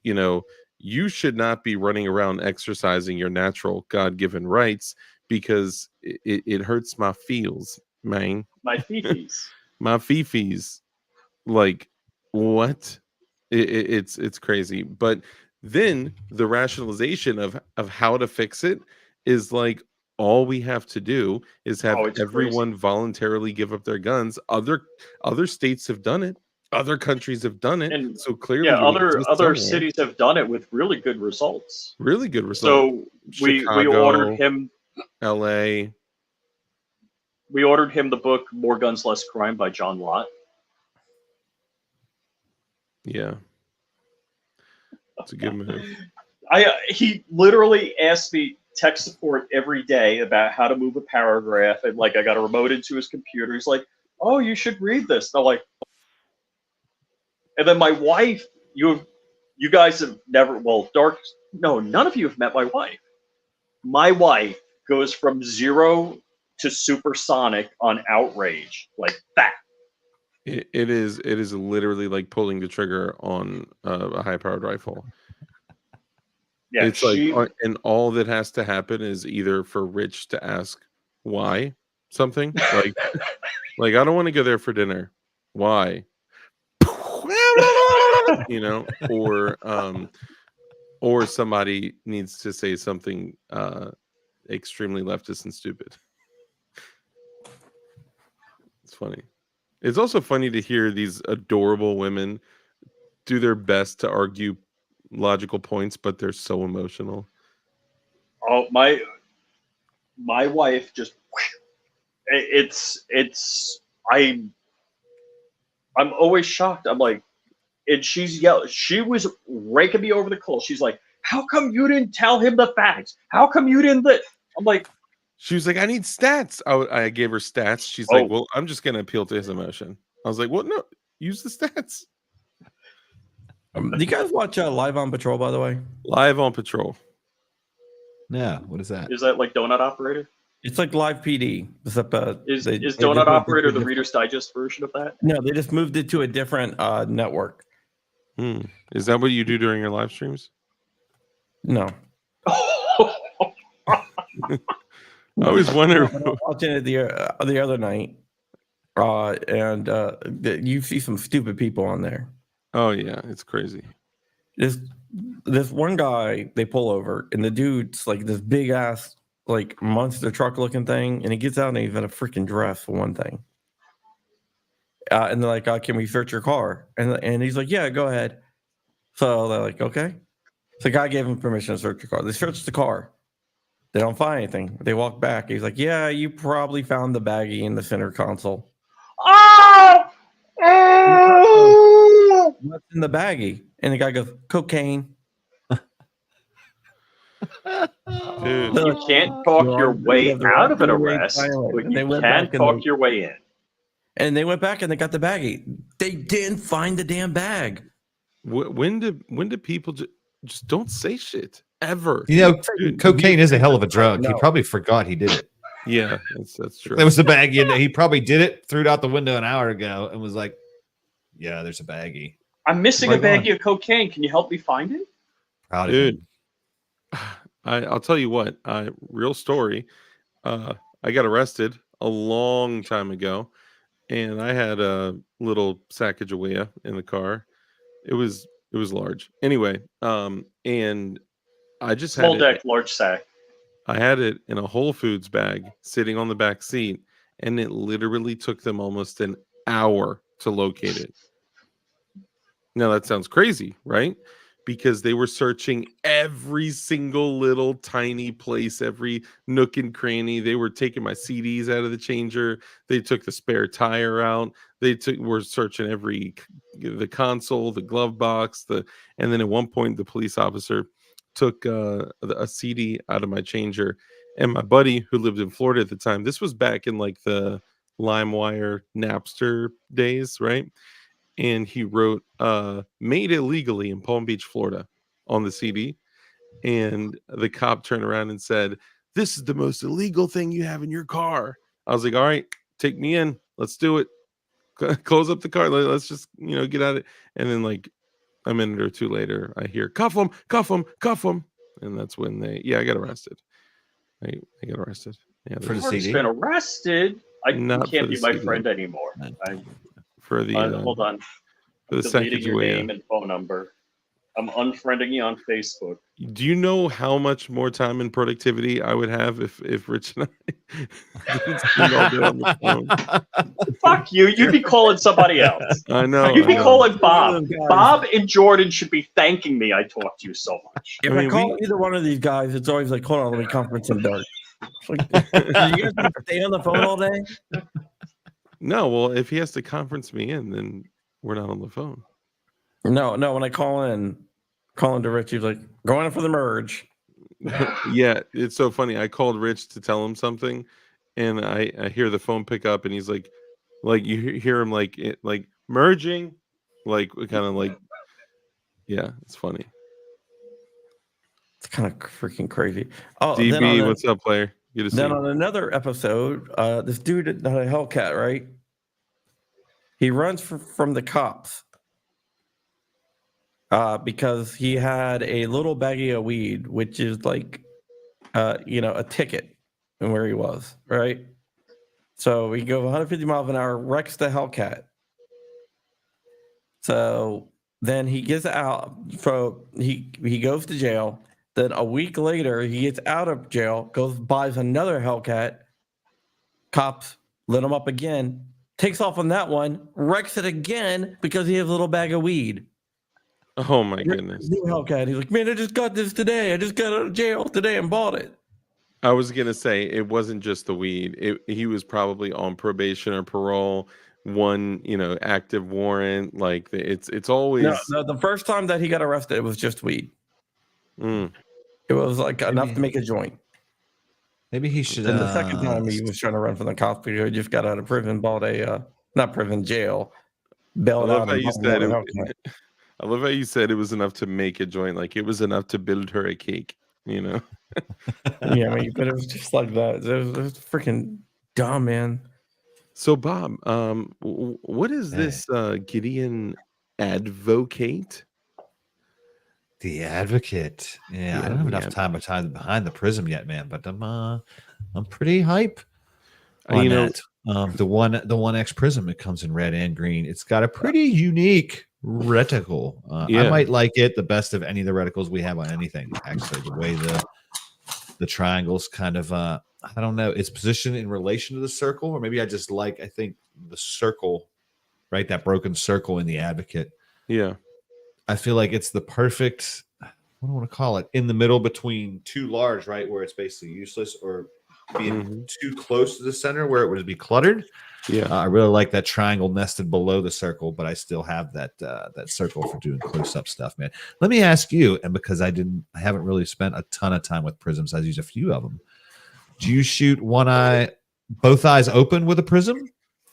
you should not be running around exercising your natural God-given rights because it hurts my feels, man. My fifis. My fifis. Like, what? It's crazy. But then the rationalization of how to fix it is like, all we have to do is have Oh, it's everyone crazy. voluntarily give up their guns. Other states have done it. Other countries have done it. And So clearly yeah, you exist other somewhere. cities have done it with really good results. Really good results. So we ordered Chicago, him LA. the book More Guns Less Crime by John Lott. Yeah. It's a good move. He literally asked me tech support every day about how to move a paragraph, and like I got a remote into his computer. He's like, "Oh, you should read this." And I'm like, and then my wife, you guys have never, well, no, none of you have met my wife. My wife goes from 0 to supersonic on outrage like that. It is literally like pulling the trigger on a high powered rifle. Yeah, It's like, and all that has to happen is either for Rich to ask why something, like I don't want to go there for dinner. Why? Or somebody needs to say something extremely leftist and stupid. It's funny. It's also funny to hear these adorable women do their best to argue logical points, but they're so emotional. Oh, my wife just, I'm always shocked. I'm like, and she was raking me over the coals. She's like, "How come you didn't tell him the facts? How come you didn't?" I'm like, she was like, "I need stats." I gave her stats. She's like, "Well, I'm just going to appeal to his emotion." I was like, "Well, no, use the stats." Do you guys watch Live on Patrol, by the way? Live on Patrol. Yeah, what is that? Is that like Donut Operator? It's like Live PD. Except, Is they Donut just moved it to Operator a the different- Reader's Digest version of that? No, they just moved it to a different network. Is that what you do during your live streams? No. I always wonder. I was watching it the other night, and you see some stupid people on there. Oh yeah, it's crazy. This one guy they pull over, and the dude's like this big ass like monster truck looking thing, and he gets out and he's in a freaking dress for one thing. And they're like, "Can we search your car?" And he's like, "Yeah, go ahead." So they're like, "Okay." So the guy gave him permission to search the car. They search the car. They don't find anything. They walk back. He's like, "Yeah, you probably found the baggie in the center console." What's in the baggie? And the guy goes, "Cocaine." Dude, You can't talk your way out of an arrest, but you can talk your way in. And they went back and they got the baggie. They didn't find the damn bag. when do people just don't say shit ever? Dude, cocaine is a hell of a drug. He probably forgot he did it. Yeah, that's true. There was a baggie in there. He probably did it, threw it out the window an hour ago, and was like, "Yeah, there's a baggie. I'm missing a baggie of cocaine. Can you help me find it?" Proud of Dude, him. I'll tell you what. Real story. I got arrested a long time ago, and I had a little Sacagawea in the car. It was large. Anyway, and I just Small had deck, large sack. I had it in a Whole Foods bag sitting on the back seat, and it literally took them almost an hour to locate it. Now that sounds crazy, right? because they were searching every single little tiny place, every nook and cranny. They were taking my CDs out of the changer. They took the spare tire out. Were searching the console, the glove box, and then at one point the police officer took a CD out of my changer. And my buddy who lived in Florida at the time, this was back in like the LimeWire Napster days, right? And he wrote made illegally in Palm Beach, Florida on the CD. And the cop turned around and said, "This is the most illegal thing you have in your car." I was like, "All right, take me in. Let's do it. Close up the car. Let's just, get at it." And then like a minute or two later, I hear, "Cuff him, cuff him, cuff him." And that's when I got arrested. I got arrested. Yeah, For the Mark's CD? been arrested. I Not can't for be the my CD. friend anymore. for the Hold on. for the Deleting your Sacagawea. name and phone number. I'm unfriending you on Facebook. Do you know how much more time and productivity I would have if Rich and I didn't spend all day on the phone? Fuck you. You'd be calling somebody else. I know. You'd be I know. calling Bob. Those guys. Bob and Jordan should be thanking me I talked to you so much. If I I, mean, call either one of these guys, it's always like, hold on, let me conference in dark. Like, do you guys want to stay on the phone all day? No, well, if he has to conference me in, then we're not on the phone. No. When I call in to Rich, he's like, going in for the merge. Yeah, it's so funny. I called Rich to tell him something, and I hear the phone pick up, and he's like you hear him like merging, like kind of like, yeah, it's funny. It's kind of freaking crazy. Oh, DB, what's up, player? Good to see Then you. on another episode, this dude had a Hellcat, right? He runs from the cops because he had a little baggie of weed, which is like, a ticket and where he was, right? So he goes 150 miles an hour, wrecks the Hellcat. So then he gets out. So he goes to jail. Then a week later, he gets out of jail, buys another Hellcat. Cops lit him up again, takes off on that one, wrecks it again because he has a little bag of weed. Oh my goodness. New Hellcat. He's like, man, I just got this today. I just got out of jail today and bought it. I was gonna say it wasn't just the weed. He was probably on probation or parole, one active warrant. Like it's always No, the first time that he got arrested, it was just weed. Mm. It was like enough to make a joint. Maybe he should. And the second time he was trying to run from the cops because he just got out of prison, bought not prison, jail, bailed out. I love how you said it was enough to make a joint, like it was enough to build her a cake, Yeah, but it was just like that. It was freaking dumb, man. So Bob, what is this Gideon advocate? The advocate. Yeah, I don't have enough time behind the prism yet, man. But I'm pretty hype on that. The 1X prism, it comes in red and green. It's got a pretty unique reticle. I might like it the best of any of the reticles we have on anything. Actually, the way the triangles kind of I don't know, it's positioned in relation to the circle, or maybe I think the circle, right? That broken circle in the advocate. Yeah. I feel like it's the perfect, what do I want to call it, in the middle between too large, right, where it's basically useless, or being too close to the center where it would be cluttered. Yeah, I really like that triangle nested below the circle, but I still have that circle for doing close-up stuff, man. Let me ask you, and because I haven't really spent a ton of time with prisms, I use a few of them. Do you shoot both eyes open with a prism,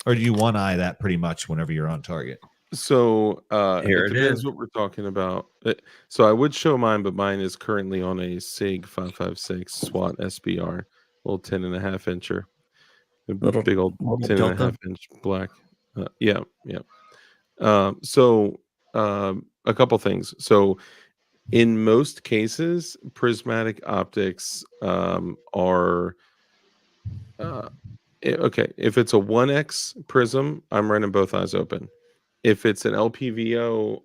or do you one eye that pretty much whenever you're on target? So Here it it depends is. what we're talking about. So I would show mine, but mine is currently on a SIG 556 SWAT SBR, little 10.5 incher, big old 10.5 inch black. Yeah. So a couple things. So in most cases, prismatic optics are okay. If it's a 1X prism, I'm running both eyes open. If it's an LPVO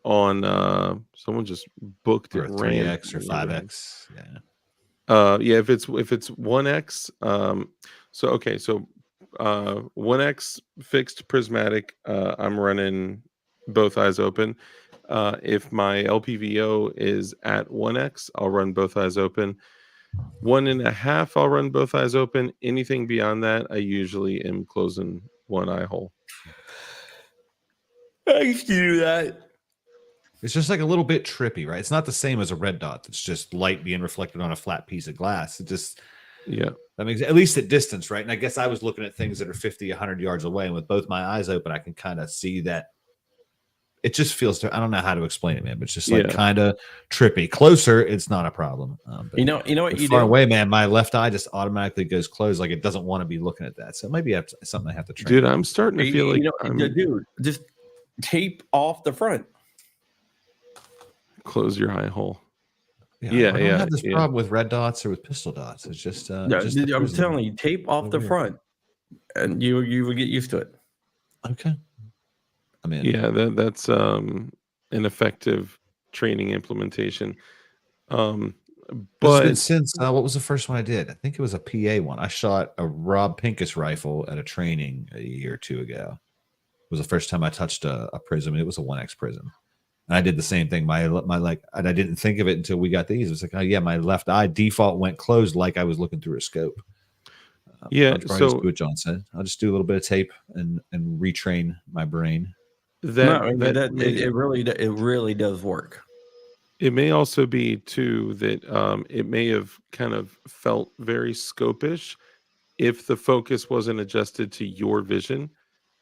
on someone just booked Or it, 3X or 5X, if it's 1X, so 1X fixed prismatic, I'm running both eyes open. If my LPVO is at 1x, I'll run both eyes open. 1.5, I'll run both eyes open. Anything beyond that, I usually am closing one eye hole. I used to do that. It's just like a little bit trippy, right? It's not the same as a red dot. It's just light being reflected on a flat piece of glass. It just, Yeah. that makes, at least at distance, right? And I guess I was looking at things that are 50, 100 yards away. And with both my eyes open, I can kind of see that. It just feels, I don't know how to explain it, man, but it's just like kind of trippy. Closer, it's not a problem. But you know what you far do? away, man, my left eye just automatically goes closed. Like it doesn't want to be looking at that. So maybe something I have to train. Dude, I'm starting to feel like dude, just tape off the front. Close your eye hole. I don't have this problem with red dots or with pistol dots. It's just, I'm telling you, tape off the front, and you will get used to it. Okay. I mean, yeah, that's an effective training implementation. But it's been since what was the first one I did? I think it was a PA one. I shot a Rob Pincus rifle at a training a year or two ago. It was the first time I touched a prism. It was a 1X prism. And I did the same thing. My like, and I didn't think of it until we got these. It was like, oh yeah, my left eye default went closed, like I was looking through a scope. Yeah, so just do what John said. I'll just do a little bit of tape and retrain my brain. It really does work. It may also be too that it may have kind of felt very scopish if the focus wasn't adjusted to your vision.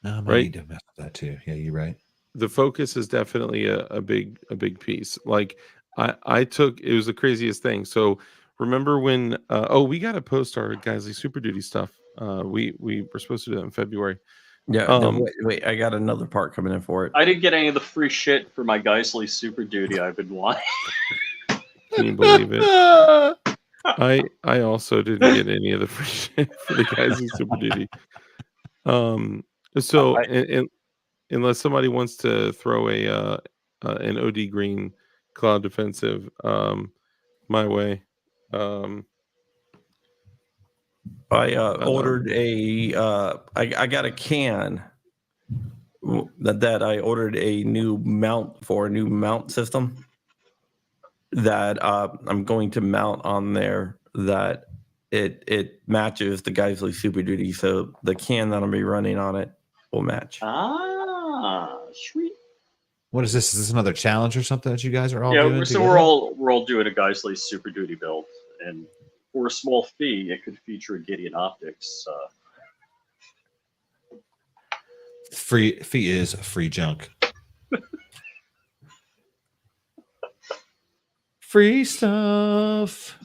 No, I might need to mess with that too. Yeah, you're right. The focus is definitely a big piece. Like I took, it was the craziest thing. So remember when we got to post our Geisley Super Duty stuff. We were supposed to do that in February. Yeah. Wait, I got another part coming in for it. I didn't get any of the free shit for my Geisley Super Duty I've been wanting. Can you believe it? I also didn't get any of the free shit for the Geisley Super Duty. So unless somebody wants to throw an OD Green Cloud Defensive my way. I ordered I got a can that I ordered a new mount system that I'm going to mount on there that it matches the Geisley Super Duty, so the can that I'll be running on it will match. Ah, sweet. What is this? Is this another challenge or something that you guys are all doing? Yeah, so we're all doing a Geisley Super Duty build, and for a small fee, it could feature a Gideon Optics. Free fee is free junk. Free stuff.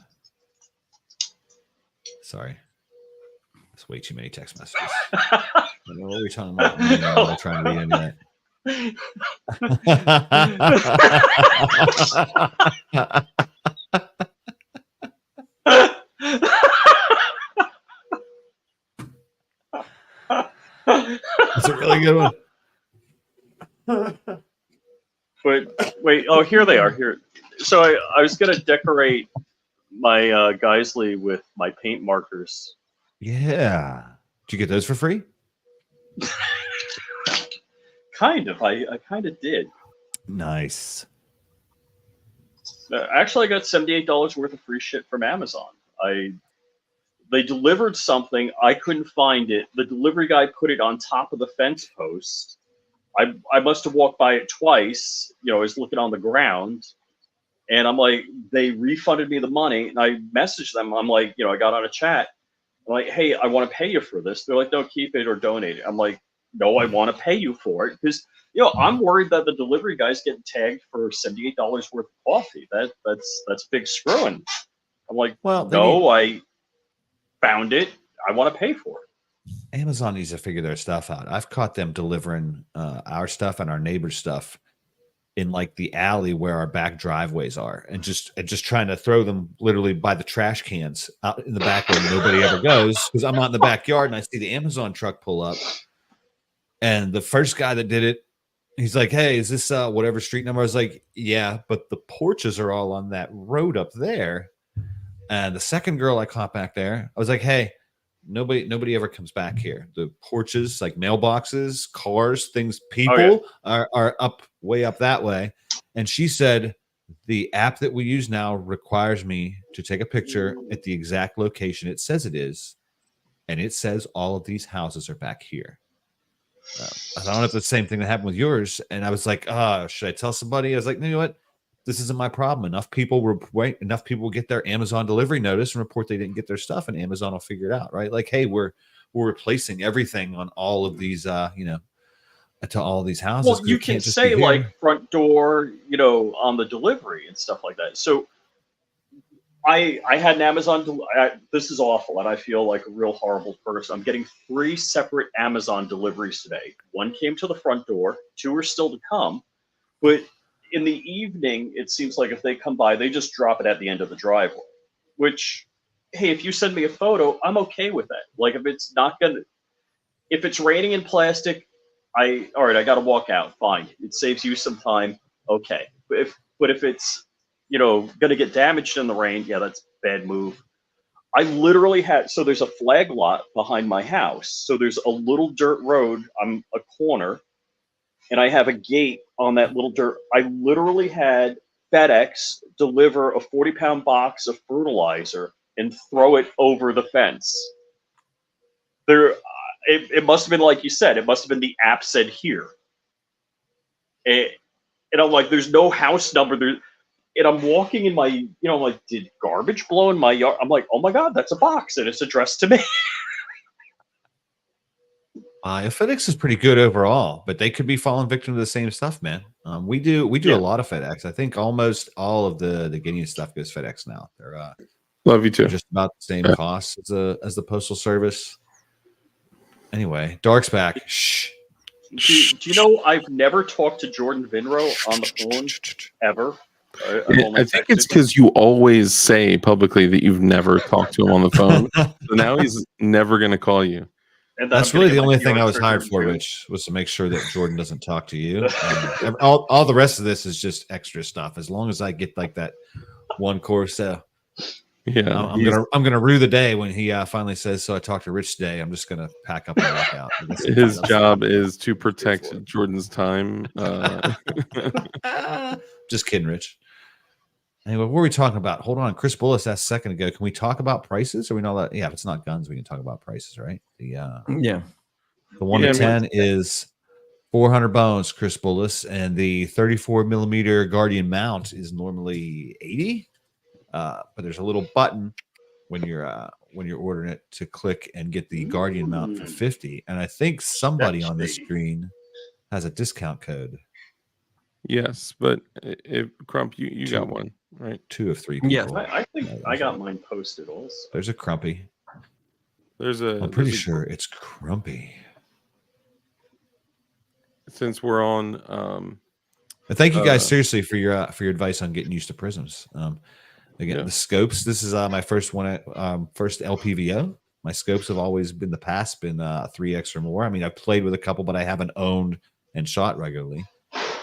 Sorry, that's way too many text messages. I don't know what we're talking about. I'm trying to read into that. That's a really good one. But wait, here they are. Here, so I was gonna decorate my Geisley with my paint markers. Yeah, did you get those for free? Kind of. I kind of did. Nice. Actually, I got $78 worth of free shit from Amazon. They delivered something. I couldn't find it. The delivery guy put it on top of the fence post. I must have walked by it twice. I was looking on the ground, and I'm like, they refunded me the money, and I messaged them. I'm like, I got on a chat. I'm like, hey, I want to pay you for this. They're like, no, keep it or donate it. I'm like, no, I want to pay you for it because I'm worried that the delivery guy's getting tagged for $78 worth of coffee. That's big screwing. I'm like, well, no, I found it. I want to pay for it. Amazon needs to figure their stuff out. I've caught them delivering our stuff and our neighbor's stuff in like the alley where our back driveways are, and just trying to throw them literally by the trash cans out in the back where nobody ever goes, because I'm out in the backyard and I see the Amazon truck pull up. And the first guy that did it, he's like, hey, is this whatever street number? I was like, yeah, but the porches are all on that road up there. And the second girl I caught back there, I was like, hey, nobody ever comes back here. The porches, like mailboxes, cars, things, people are up way up that way. And she said, the app that we use now requires me to take a picture at the exact location it says it is. And it says all of these houses are back here. I don't know if it's the same thing that happened with yours. And I was like, should I tell somebody? I was like, you know what? This isn't my problem. Enough people will get their Amazon delivery notice and report they didn't get their stuff, and Amazon will figure it out, right? Like, hey, we're replacing everything on all of these, to all of these houses. Well, you can say like front door, on the delivery and stuff like that. So I had an Amazon. This is awful, and I feel like a real horrible person. I'm getting 3 separate Amazon deliveries today. 1 came to the front door. 2 are still to come, but in the evening, it seems like if they come by, they just drop it at the end of the driveway, which, hey, if you send me a photo, I'm okay with that. Like, if it's raining in plastic, all right, I got to walk out. Fine. It saves you some time. Okay. But if it's, going to get damaged in the rain, yeah, that's a bad move. I literally so there's a flag lot behind my house. So there's a little dirt road on a corner, and I have a gate on that little dirt. I literally had FedEx deliver a 40-pound box of fertilizer and throw it over the fence. It must have been like you said. It must have been the app said here. And I'm like, there's no house number there. And I'm walking in my, I'm like, did garbage blow in my yard? I'm like, oh my God, that's a box and it's addressed to me. FedEx is pretty good overall, but they could be falling victim to the same stuff, man. We do a lot of FedEx. I think almost all of the Guinea stuff goes FedEx now. They're love you too. Just about the same cost as the postal service. Anyway, Dark's back. Shh. Do you know I've never talked to Jordan Vinro on the phone ever? I think it's because you always say publicly that you've never talked to him on the phone. So now he's never going to call you. And that's really the only thing I was hired for, Rich, was to make sure that Jordan doesn't talk to you. All the rest of this is just extra stuff. As long as I get like that one course, I'm gonna rue the day when he finally says, "So I talked to Rich today." I'm just gonna pack up and walk out. His job is to protect Jordan's time. Just kidding, Rich. Anyway, what were we talking about? Hold on. Chris Bullis asked a second ago, can we talk about prices? Or we know that? Yeah, if it's not guns, we can talk about prices, right? The 1 to 10 is 400 bones, Chris Bullis, and the 34 millimeter Guardian mount is normally 80. But there's a little button when you're ordering it to click and get the Guardian mount for 50. And I think somebody on this screen has a discount code. Yes, but Crump, you got one, right? 2 of 3 people. Yeah, I think I got mine posted also. There's a Crumpy. I'm pretty sure it's Crumpy. Since we're on, thank you guys seriously for your advice on getting used to prisms. Again, the scopes. This is my first one, first LPVO. My scopes have always been 3x or more. I mean, I've played with a couple, but I haven't owned and shot regularly.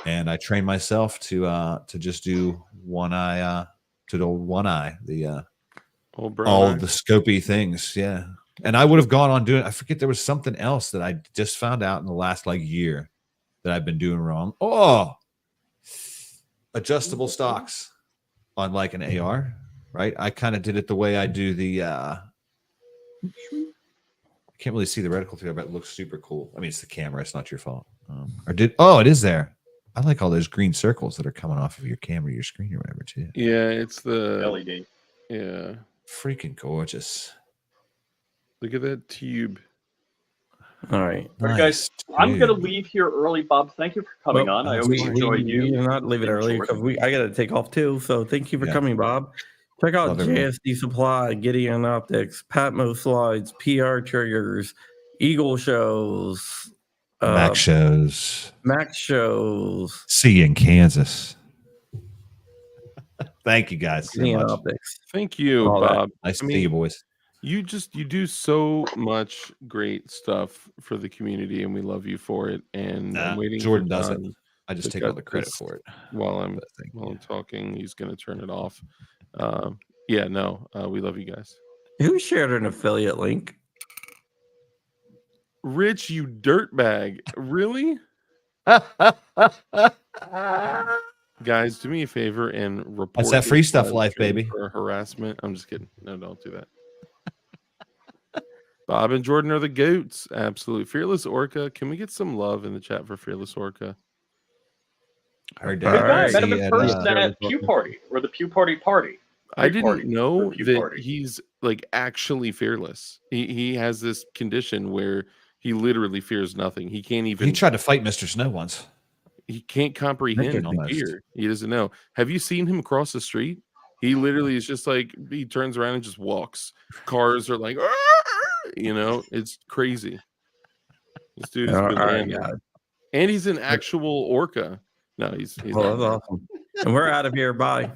And I trained myself to just do one eye, all of the scopy things. Yeah. And I would have gone on doing, I forget, there was something else that I just found out in the last year that I've been doing wrong. Adjustable stocks on an AR, right? I kind of did it the way I do the, I can't really see the reticle through, but it looks super cool. I mean, it's the camera. It's not your fault. It is there. I like all those green circles that are coming off of your camera, your screen, or whatever, too. Yeah, it's the LED. Yeah. Freaking gorgeous. Look at that tube. All right. Nice, guys, I'm going to leave here early, Bob. Thank you for coming on. I always enjoy you. We do not leave it early because I got to take off too. So thank you for coming, Bob. Check out JSD Supply, Gideon Optics, Patmo Slides, PR Triggers, Eagle Shows, Mac shows. See you in Kansas. Thank you guys so much. Optics. Thank you, Bob. Nice to see you, boys. You do so much great stuff for the community, and we love you for it. And I'm waiting. Jordan does it. I just take all the credit for it. While I'm talking, he's going to turn it off. We love you guys. Who shared an affiliate link? Rich, you dirtbag. Really? Guys, do me a favor and report. That's that free this stuff live life, stream baby. For harassment. I'm just kidding. No, don't do that. Bob and Jordan are the goats. Absolutely. Fearless Orca. Can we get some love in the chat for Fearless Orca? Heard Good guy. Alright. Met him in person Yeah. at Pew Party or the Pew Party party. I Pew didn't Party, know or Pew that Party. he's like actually fearless. He has this condition where he literally fears nothing. He can't even. He tried to fight Mr. Snow once. He can't comprehend Naked the almost. fear. He doesn't know. Have you seen him cross the street? He literally is just like he turns around and just walks. Cars are like, it's crazy. This dude is All right, bananas. guys. And he's an actual orca. No, he's Well, not. that's awesome. And we're out of here. Bye.